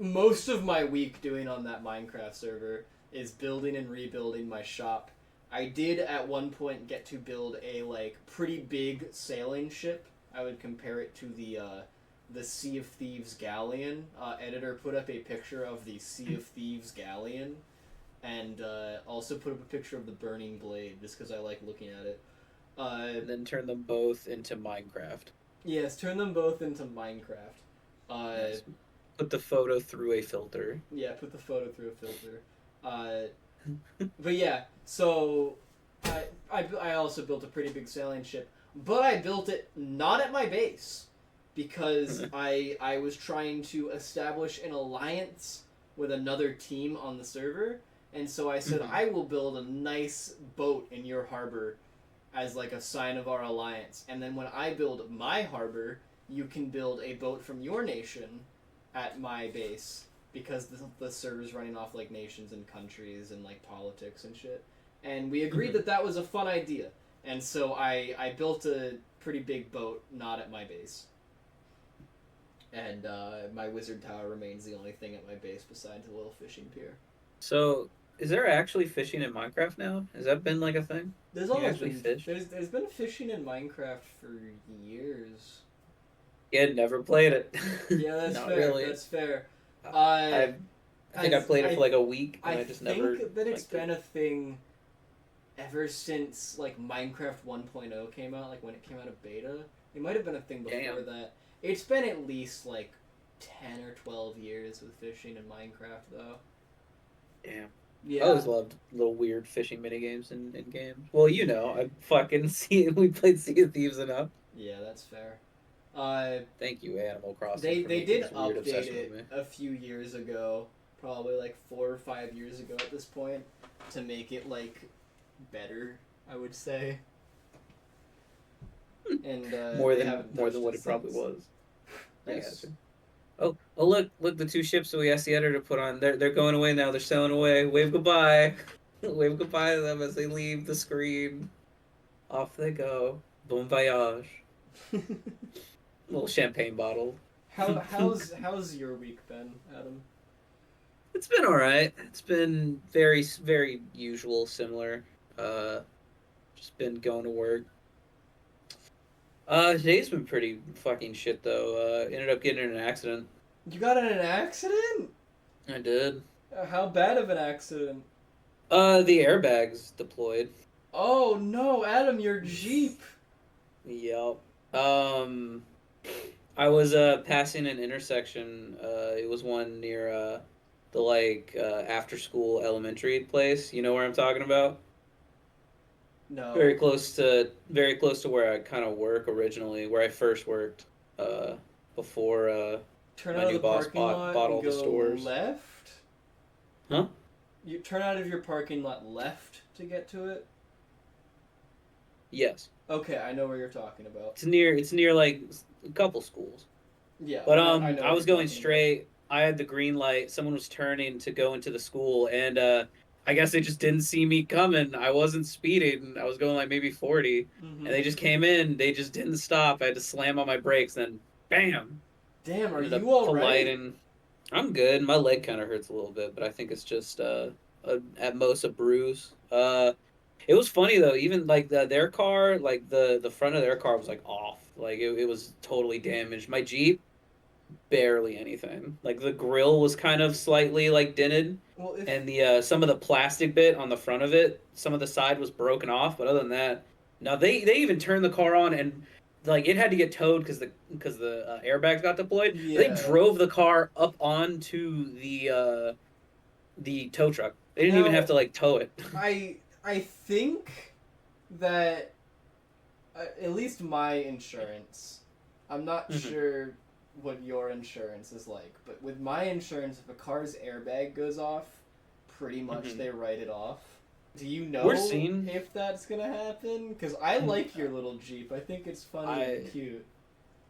most of my week doing on that Minecraft server, is building and rebuilding my shop. I did at one point get to build a like pretty big sailing ship. I would compare it to the Sea of Thieves galleon. Editor put up a picture of the Sea of Thieves galleon, and also put up a picture of the Burning Blade just because I like looking at it. And then turn them both into Minecraft. Yes, turn them both into Minecraft. Yes. Put the photo through a filter. Yeah, put the photo through a filter. But yeah, so I also built a pretty big sailing ship, but I built it not at my base because I was trying to establish an alliance with another team on the server, and so I said I will build a nice boat in your harbor as like a sign of our alliance, and then when I build my harbor, you can build a boat from your nation at my base because the server's running off like nations and countries and like politics and shit. And we agreed that that was a fun idea, and so I built a pretty big boat not at my base. And my wizard tower remains the only thing at my base besides a little fishing pier. So, is there actually fishing in Minecraft now? Has that been like a thing? There's always been fish. There's been fishing in Minecraft for years. Yeah, never played it. Yeah, that's Not fair. really. That's fair. I think I played it for like a week, and I just never. I think that it's been a thing ever since like Minecraft 1.0 came out, like when it came out of beta. It might have been a thing before that. It's been at least like 10 or 12 years with fishing in Minecraft, though. Damn. Yeah. I always loved little weird fishing minigames in games. Well, you know, I fucking we played Sea of Thieves enough. Yeah, that's fair. Thank you, Animal Crossing. They did update it a few years ago, probably like 4 or 5 years ago at this point, to make it like better, I would say. And more than what it probably was. Yes. Oh, look, the two ships that we asked the editor to put on, they're going away now. They're sailing away. Wave goodbye. Wave goodbye to them as they leave the screen. Off they go. Bon voyage. Little champagne bottle. How's your week been, Adam? It's been all right. It's been very, very usual, similar. Just been going to work. Today's been pretty fucking shit though. Ended up getting in an accident. You got in an accident? I did. How bad of an accident? The airbags deployed. Oh no, Adam, your Jeep. Yep. I was passing an intersection. It was one near the after school elementary place. You know where I'm talking about? No. Very close to where I kind of work originally, where I first worked before turn my out new of the boss parking bought lot all and the go stores. left? Huh? You turn out of your parking lot left to get to it? Yes. Okay, I know where you're talking about. It's near like a couple schools. Yeah. But I know I was going straight. I had the green light. Someone was turning to go into the school, and I guess they just didn't see me coming. I wasn't speeding. I was going like maybe 40, and they just came in. They just didn't stop. I had to slam on my brakes. Then, bam. Damn, are Ended you up all right? colliding. I'm good. My leg kind of hurts a little bit, but I think it's just at most a bruise. It was funny though. Even like their car, like the front of their car was like off. Like it was totally damaged. My Jeep, barely anything. Like the grill was kind of slightly like dented, and the some of the plastic bit on the front of it, some of the side was broken off. But other than that, no. They even turned the car on and like it had to get towed because the airbags got deployed. Yeah. They drove the car up onto the tow truck. They didn't even have to like tow it. I think that at least my insurance, I'm not sure what your insurance is like, but with my insurance, if a car's airbag goes off, pretty much they write it off. Do you know if that's gonna happen? Because I like your little Jeep. I think it's funny and cute.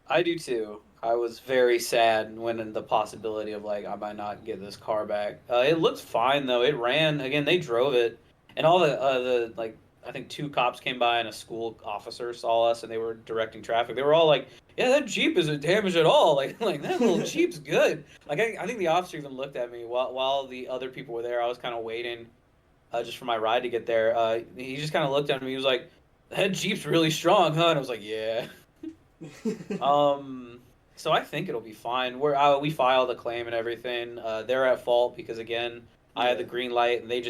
I do too. I was very sad when the possibility of like I might not get this car back. It looked fine though. It ran again. They drove it, and all the like I think 2 cops came by and a school officer saw us and they were directing traffic. They were all like, "Yeah, that Jeep isn't damaged at all. Like that little Jeep's good." Like I think the officer even looked at me while the other people were there. I was kind of waiting, just for my ride to get there. He just kind of looked at me. He was like, "That Jeep's really strong, huh?" And I was like, "Yeah." So I think it'll be fine. We filed a claim and everything. They're at fault because again, I had the green light and they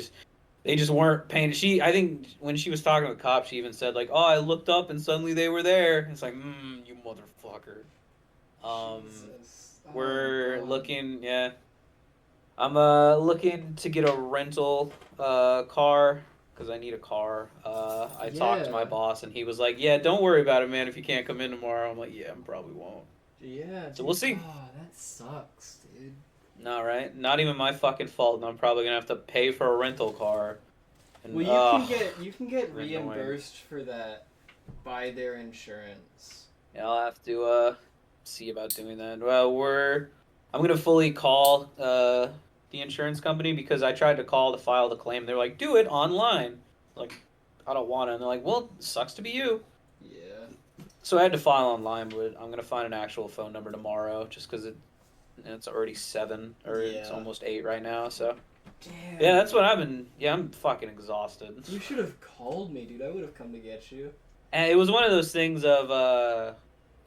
they just weren't paying. I think when she was talking to the cop, she even said like, "Oh, I looked up and suddenly they were there." It's like, you motherfucker. Jesus. Oh We're my God. looking, yeah. I'm looking to get a rental car because I need a car. I talked to my Yeah. boss and he was like, "Yeah, don't worry about it, man. If you can't come in tomorrow," I'm like, "Yeah, I probably won't." Yeah, So dude. we'll see. Oh, that sucks, dude. No, right? Not even my fucking fault. And I'm probably gonna have to pay for a rental car. And Well, you can get annoying. reimbursed for that by their insurance. Yeah, I'll have to see about doing that. Well, I'm gonna fully call the insurance company because I tried to call to file the claim. They're like, "Do it online." Like, I don't want to. And they're like, "Well, sucks to be you." Yeah. So I had to file online, but I'm gonna find an actual phone number tomorrow, just because it's already 7 or it's Yeah. almost 8 right now. So Damn. yeah, that's what I've been. Yeah, I'm fucking exhausted. You should have called me, dude. I would have come to get you. And it was one of those things of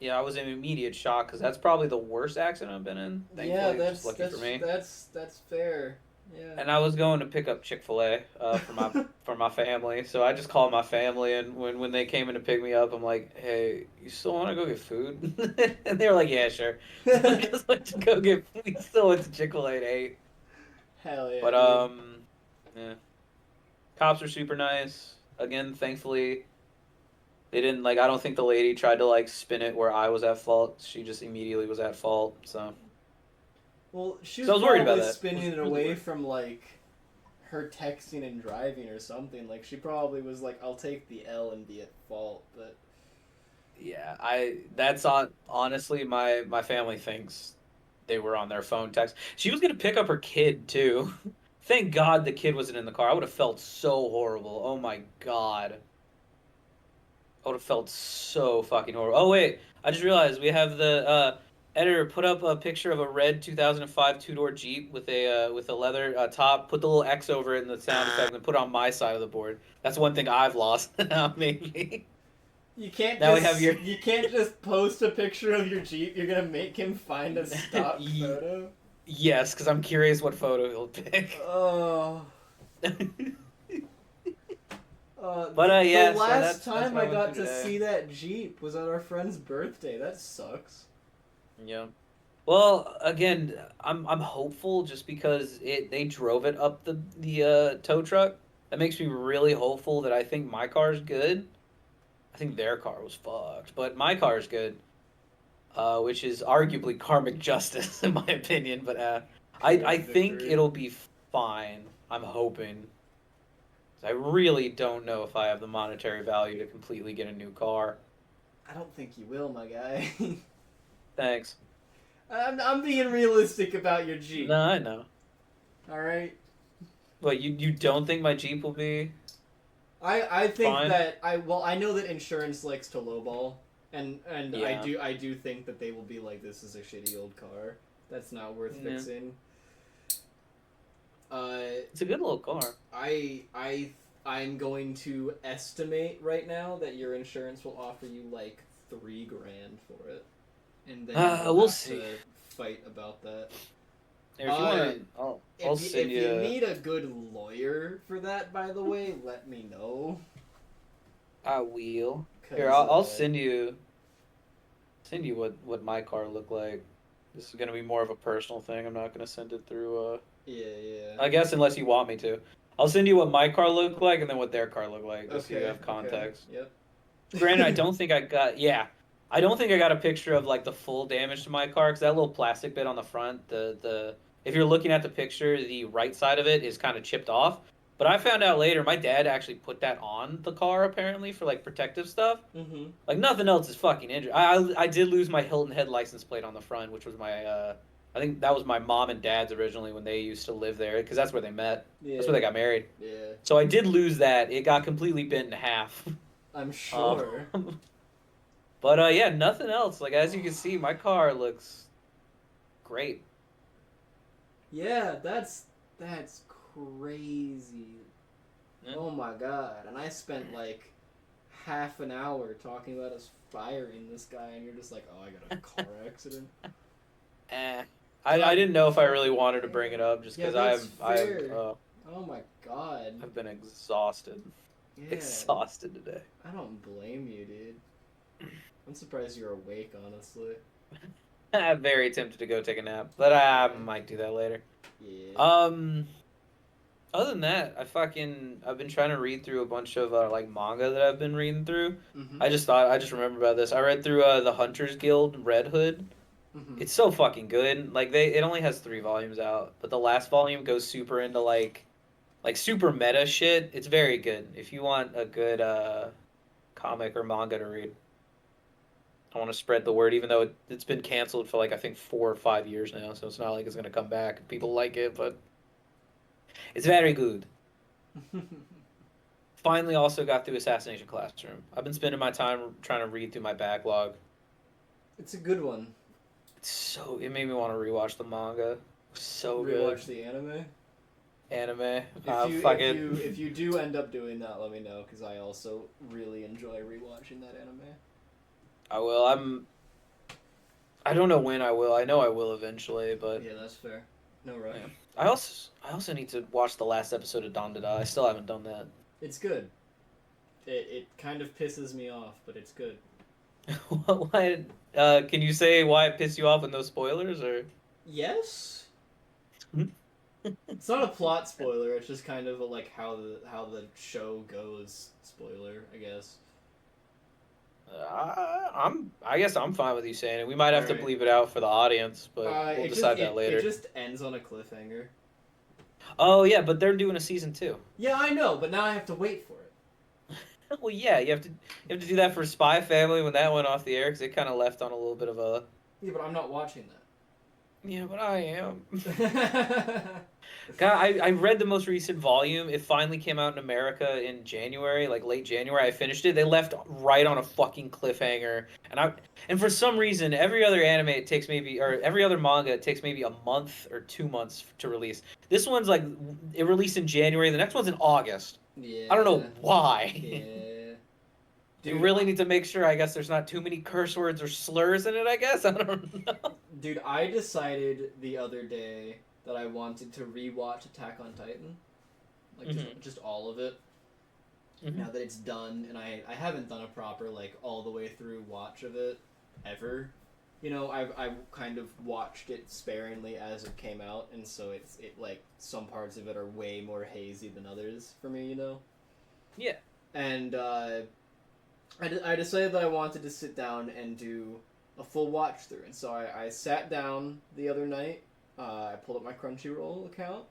yeah, I was in immediate shock because that's probably the worst accident I've been in. Thankfully, Yeah, just lucky for me. that's fair. Yeah. And I was going to pick up Chick-fil-A for my family, so I just called my family, and when they came in to pick me up, I'm like, "Hey, you still want to go get food?" And they were like, "Yeah, sure." So I just went to go get. We still went to Chick-fil-A and ate. Hell yeah. But Dude. yeah, cops are super nice. Again, thankfully, they didn't like. I don't think the lady tried to like spin it where I was at fault. She just immediately was at fault. So. Well, she was, So I was worried probably about that. spinning I was it really away worried. from like her texting and driving or something. Like she probably was like, "I'll take the L and be at fault," but Yeah, honestly my family thinks they were on their phone text. She was gonna pick up her kid too. Thank God the kid wasn't in the car. I would have felt so horrible. Oh my God. I would have felt so fucking horrible. Oh wait, I just realized we have the editor put up a picture of a red 2005 two-door Jeep with a leather top. Put the little X over it and the sound effect, and put it on my side of the board. That's one thing I've lost. Maybe. Now we have your. you can't just post a picture of your Jeep. You're gonna make him find a stock photo. Yes, because I'm curious what photo he'll pick. Oh. Yeah. The So last that's time what I went got through to today. see that Jeep was at our friend's birthday. That sucks. Yeah. Well, again, I'm hopeful just because they drove it up the tow truck. That makes me really hopeful that I think my car's good. I think their car was fucked, but my car's good, which is arguably karmic justice in my opinion. But I think Victory. it'll be fine. I'm hoping. I really don't know if I have the monetary value to completely get a new car. I don't think you will, my guy. Thanks. I'm being realistic about your Jeep. No, I know. All right. But you don't think my Jeep will be? I think Fine. that I know that insurance likes to lowball, and Yeah. I do think that they will be like, this is a shitty old car that's not worth Yeah. fixing. It's a good little car. I'm going to estimate right now that your insurance will offer you like $3,000 for it, and then you'll we'll have see. to fight about that. Here, if you want, I'll send If you need a good lawyer for that, by the way, let me know. I will. 'Cause, Here, I'll send you what my car looked like. This is gonna be more of a personal thing. I'm not gonna send it through. Yeah. I guess unless you want me to, I'll send you what my car looked like and then what their car looked like, just so you have context. Okay. Yep. Granted, I don't think I got. Yeah, I don't think I got a picture of like the full damage to my car because that little plastic bit on the front, the if you're looking at the picture, the right side of it is kind of chipped off. But I found out later, my dad actually put that on the car apparently for like protective stuff. Mm-hmm. Like nothing else is fucking injured. I did lose my Hilton Head license plate on the front, which was my I think that was my mom and dad's originally when they used to live there because that's where they met. Yeah. That's where they got married. Yeah. So I did lose that. It got completely bent in half. I'm sure. But yeah, nothing else. Like as you can see, my car looks great. Yeah, that's crazy. Yeah. Oh my god! And I spent like half an hour talking about us firing this guy, and you're just like, "Oh, I got a car accident." I didn't know if I really wanted to bring it up just Yeah, because that's fair. Oh my god. I've been exhausted. Yeah. Exhausted today. I don't blame you, dude. I'm surprised you're awake, honestly. I'm very tempted to go take a nap, but I might do that later. Yeah. Other than that, I've been trying to read through a bunch of like manga that I've been reading through. Mm-hmm. I just remembered about this. I read through the Hunters Guild Red Hood. Mm-hmm. It's so fucking good. Like it only has 3 volumes out, but the last volume goes super into like super meta shit. It's very good. If you want a good comic or manga to read. I want to spread the word, even though it's been canceled for like I think 4 or 5 years now, so it's not like it's gonna come back. People like it, but it's very good. Finally, also got through Assassination Classroom. I've been spending my time trying to read through my backlog. It's a good one. It made me want to rewatch the manga. So Rewatch good. the anime. Anime. If you do end up doing that, let me know, because I also really enjoy rewatching that anime. I will. I don't know when I will. I know I will eventually, but Yeah, that's fair. No rush. Yeah. I also need to watch the last episode of Don Dada. I still haven't done that. It's good. It kind of pisses me off, but it's good. Why? Can you say why it pissed you off with no spoilers, or? Yes. It's not a plot spoiler. It's just kind of like how the show goes spoiler, I guess. I guess I'm fine with you saying it. We might have to bleep it out for the audience, but we'll decide that later. It just ends on a cliffhanger. Oh yeah, but they're doing a season 2. Yeah, I know, but now I have to wait for it. Well, yeah, you have to do that for Spy Family when that went off the air, because it kind of left on a little bit of a. Yeah, but I'm not watching that. Yeah, but I am. God, I read the most recent volume. It finally came out in America in January, like late January. I finished it. They left right on a fucking cliffhanger, and for some reason, every other anime it takes every other manga it takes maybe a month or 2 months to release. This one's like it released in January. The next one's in August. Yeah. I don't know why. Yeah. You really need to make sure, I guess, there's not too many curse words or slurs in it, I guess. I don't know. Dude, I decided the other day that I wanted to rewatch Attack on Titan. Like, just all of it. Mm-hmm. Now that it's done, and I haven't done a proper, like, all the way through watch of it, ever. You know, I've kind of watched it sparingly as it came out, and so like, some parts of it are way more hazy than others for me, you know? Yeah. And, I decided that I wanted to sit down and do a full watch through, and so I sat down the other night. I pulled up my Crunchyroll account,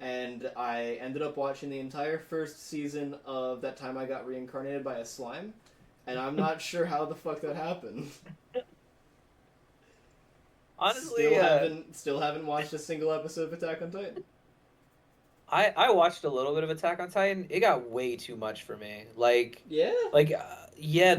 and I ended up watching the entire first season of That Time I Got Reincarnated by a Slime, and I'm not sure how the fuck that happened. Honestly, still haven't watched a single episode of Attack on Titan. I watched a little bit of Attack on Titan. It got way too much for me. The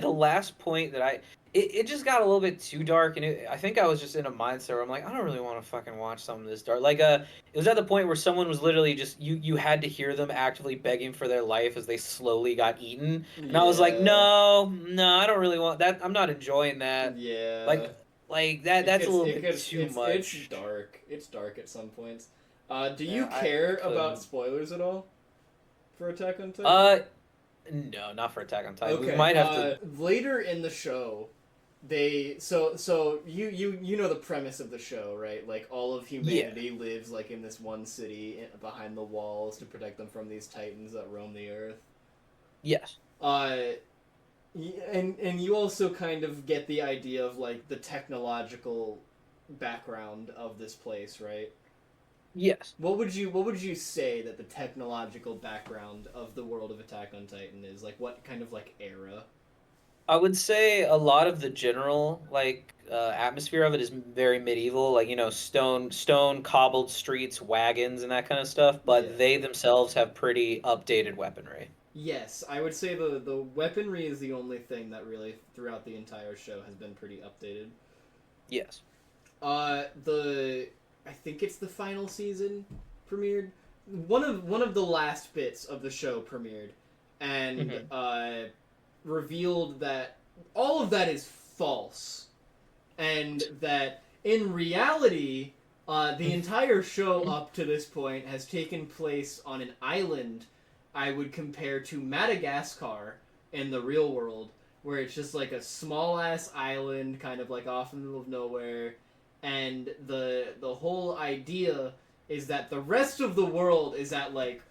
last point that it just got a little bit too dark, and I think I was just in a mindset where I'm like, I don't really want to fucking watch something this dark. It was at the point where someone was literally just you had to hear them actively begging for their life as they slowly got eaten, and I was like, no, I don't really want that. I'm not enjoying that. Yeah. That's a little bit too much. It's dark. It's dark at some points. Do you care about spoilers at all for Attack on Titan? No, not for Attack on Titan. Okay. We might have to. Later in the show, so you know the premise of the show, right? Like, all of humanity lives like in this one city behind the walls to protect them from these titans that roam the earth. Yes. And you also kind of get the idea of like the technological background of this place, right? Yes. What would you say that the technological background of the world of Attack on Titan is? Like, what kind of like era? I would say a lot of the general atmosphere of it is very medieval, like, you know, stone cobbled streets, wagons, and that kind of stuff. But they themselves have pretty updated weaponry. Yes, I would say the weaponry is the only thing that really throughout the entire show has been pretty updated. Yes. I think it's the final season premiered. One of the last bits of the show premiered, and revealed that all of that is false, and that in reality The entire show up to this point has taken place on an island I would compare to Madagascar in the real world, where it's just like a small ass island, kind of like off in the middle of nowhere, and the whole idea is that the rest of the world is at like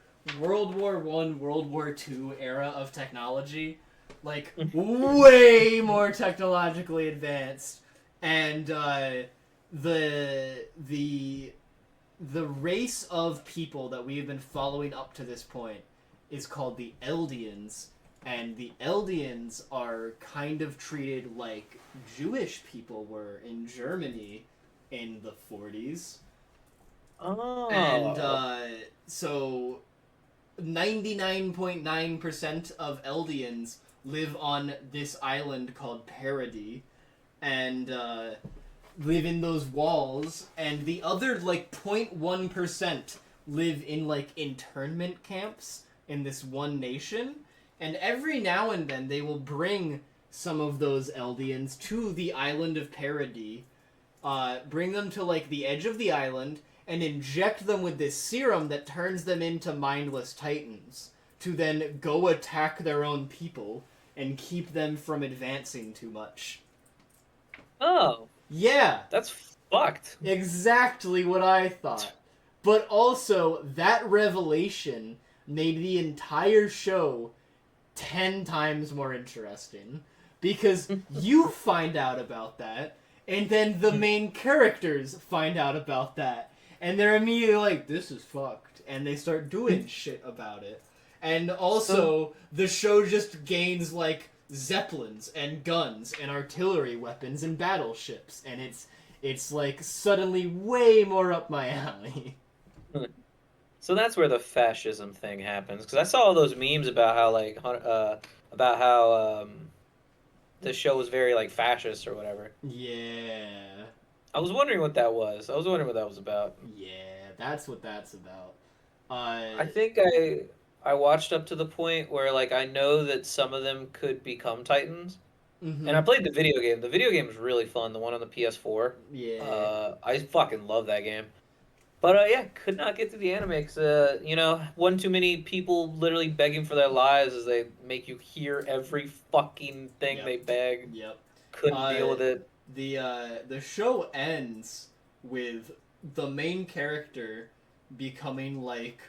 World War One, World War Two era of technology, like way more technologically advanced, and the the race of people that we have been following up to this point is called the Eldians, and the Eldians are kind of treated like Jewish people were in Germany in the 40s. Oh. And so 99.9% of Eldians live on this island called Paradis, and live in those walls, and the other like 0.1% live in like internment camps in this one nation, and every now and then they will bring some of those Eldians to the island of Paradis, bring them to like the edge of the island, and inject them with this serum that turns them into mindless titans, to then go attack their own people and keep them from advancing too much. Oh. Yeah. That's fucked. Exactly what I thought. But also, that revelation made the entire show 10 times more interesting. Because you find out about that, and then the main characters find out about that. And they're immediately like, this is fucked. And they start doing shit about it. And also, the show just gains, like, zeppelins and guns and artillery weapons and battleships. And it's like, suddenly way more up my alley. So that's where the fascism thing happens. Because I saw all those memes about how, like, the show was very, like, fascist or whatever. Yeah. I was wondering what that was. I was wondering what that was about. Yeah, that's what that's about. I think I watched up to the point where, like, I know that some of them could become Titans. Mm-hmm. And I played the video game. The video game was really fun, the one on the PS4. Yeah. I fucking love that game. But, yeah, could not get to the anime because, you know, one too many people literally begging for their lives as they make you hear every fucking thing they beg. Yep. Couldn't deal with it. The show ends with the main character becoming like,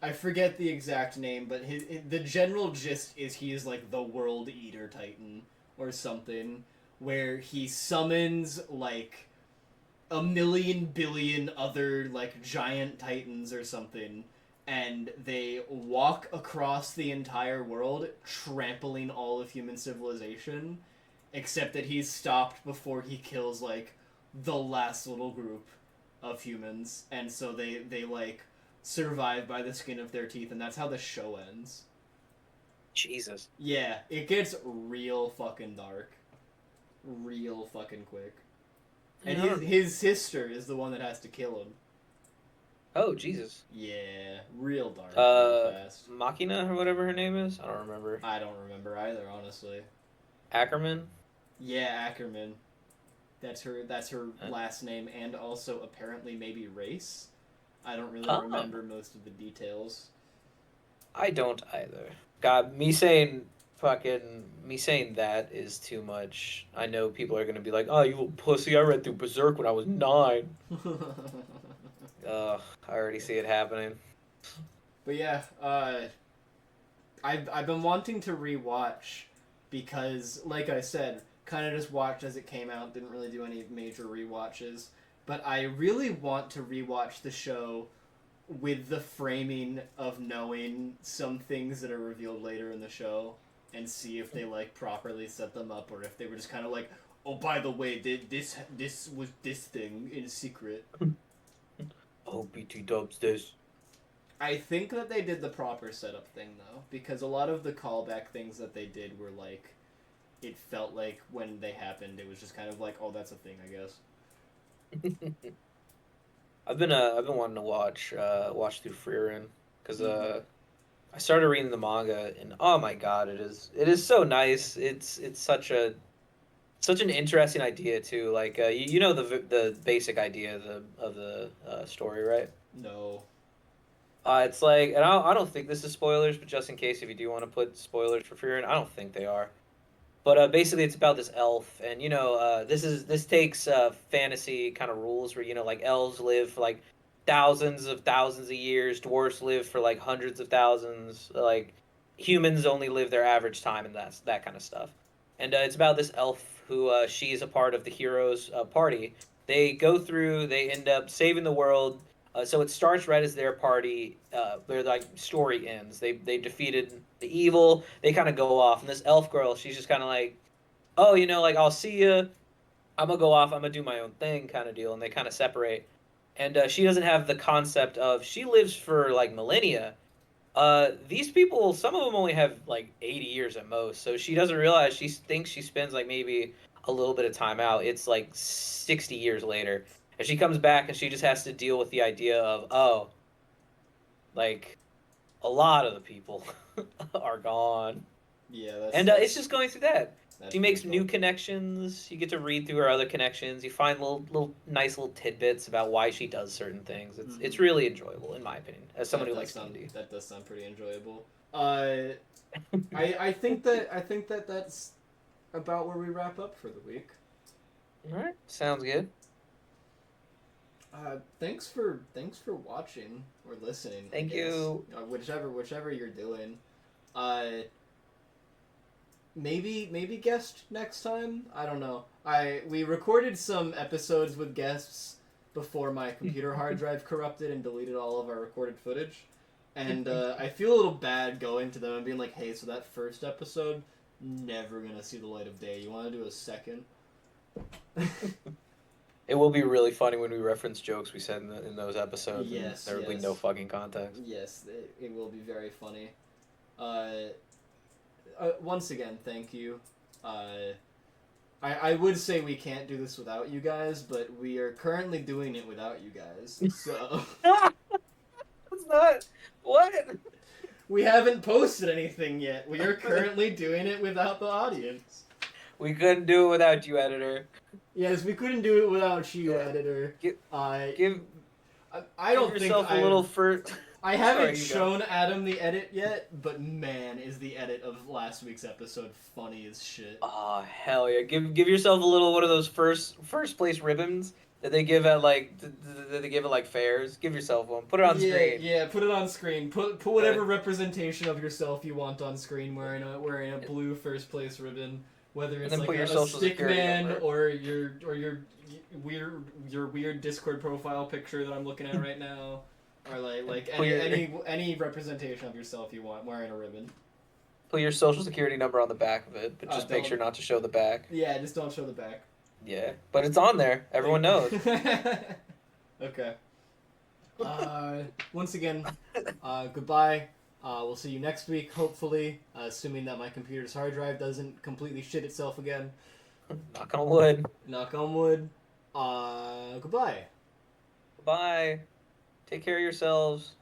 I forget the exact name, but the general gist is he is like the World Eater Titan or something, where he summons like a million billion other like giant titans or something, and they walk across the entire world, trampling all of human civilization, except that he's stopped before he kills like the last little group of humans, and so they like survive by the skin of their teeth, and that's how the show ends. Jesus. Yeah, it gets real fucking dark. Real fucking quick. And his sister is the one that has to kill him. Oh, Jesus. Yeah, real dark, real fast. Machina or whatever her name is? I don't remember. I don't remember either, honestly. Ackerman? Yeah, Ackerman. That's her last name, and also apparently maybe race. I don't really remember most of the details. I don't either. God, me saying that is too much. I know people are gonna be like, "Oh, you little pussy! I read through Berserk when I was 9." I already see it happening. But yeah, I've been wanting to rewatch because, like I said, kind of just watched as it came out. Didn't really do any major rewatches. But I really want to rewatch the show with the framing of knowing some things that are revealed later in the show, and see if they like properly set them up, or if they were just kind of like, oh, by the way, this was this thing in secret. Oh, BT Dubs this. I think that they did the proper setup thing though, because a lot of the callback things that they did were like, it felt like when they happened, it was just kind of like, oh, that's a thing, I guess. I've been wanting to watch through Frieren because I started reading the manga, and oh my god, it is so nice. It's such a Such an interesting idea too. Like you know the basic idea of the story, right? No. It's like, and I don't think this is spoilers, but just in case if you do want to put spoilers for fear, and I don't think they are. But basically, it's about this elf, and this takes fantasy kind of rules where like elves live for like thousands of years, dwarves live for like hundreds of thousands, like humans only live their average time, and that's that kind of stuff. And it's about this elf who she's a part of the heroes party. They end up saving the world. So it starts right as their party, their like story ends. They defeated the evil. They kind of go off, and this elf girl, she's just kind of like, oh, like I'll see you. I'm gonna go off. I'm gonna do my own thing, kind of deal. And they kind of separate. And she doesn't have the concept of she lives for like millennia. These people, some of them only have like 80 years at most. So she doesn't realize she thinks she spends like maybe a little bit of time out. It's like 60 years later. And she comes back and she just has to deal with the idea of, oh, like a lot of the people are gone. Yeah, that's. And it's just going through that. She makes pretty new cool. connections. You get to read through her other connections. You find little nice little tidbits about why she does certain things. It's really enjoyable in my opinion, as someone who likes D&D. That does sound pretty enjoyable. I think that that's about where we wrap up for the week. All right, sounds good. Thanks for watching or listening. Thank you. Whichever you're doing. Maybe guest next time. I don't know. We recorded some episodes with guests before my computer hard drive corrupted and deleted all of our recorded footage, and I feel a little bad going to them and being like, "Hey, so that first episode never gonna see the light of day. You want to do a second?" It will be really funny when we reference jokes we said in those episodes. Yes, there will be yes. no fucking context. Yes, it will be very funny. Once again, thank you. I would say we can't do this without you guys, but we are currently doing it without you guys. So That's not what. we haven't posted anything yet. We are currently doing it without the audience. We couldn't do it without you, editor. Yes, we couldn't do it without you, Yeah. editor. Give I give don't think yourself a little first. I haven't Sorry, you shown Adam the edit yet, but man, is the edit of last week's episode funny as shit. Oh hell yeah! Give yourself a little one of those first place ribbons that they give at like that they give at like fairs. Give yourself one. Put it on screen. Yeah, put it on screen. Put whatever representation of yourself you want on screen wearing a blue first place ribbon. Whether it's then like put your a social stick security man number. or your weird Discord profile picture that I'm looking at right now, or like any representation of yourself you want wearing a ribbon. Put your social security number on the back of it, but just make don't. sure not to show the back. Yeah, just don't show the back. Yeah, but it's on there. Everyone knows. Okay. Once again, goodbye. We'll see you next week, hopefully, assuming that my computer's hard drive doesn't completely shit itself again. Knock on wood. Knock on wood. Goodbye. Bye. Take care of yourselves.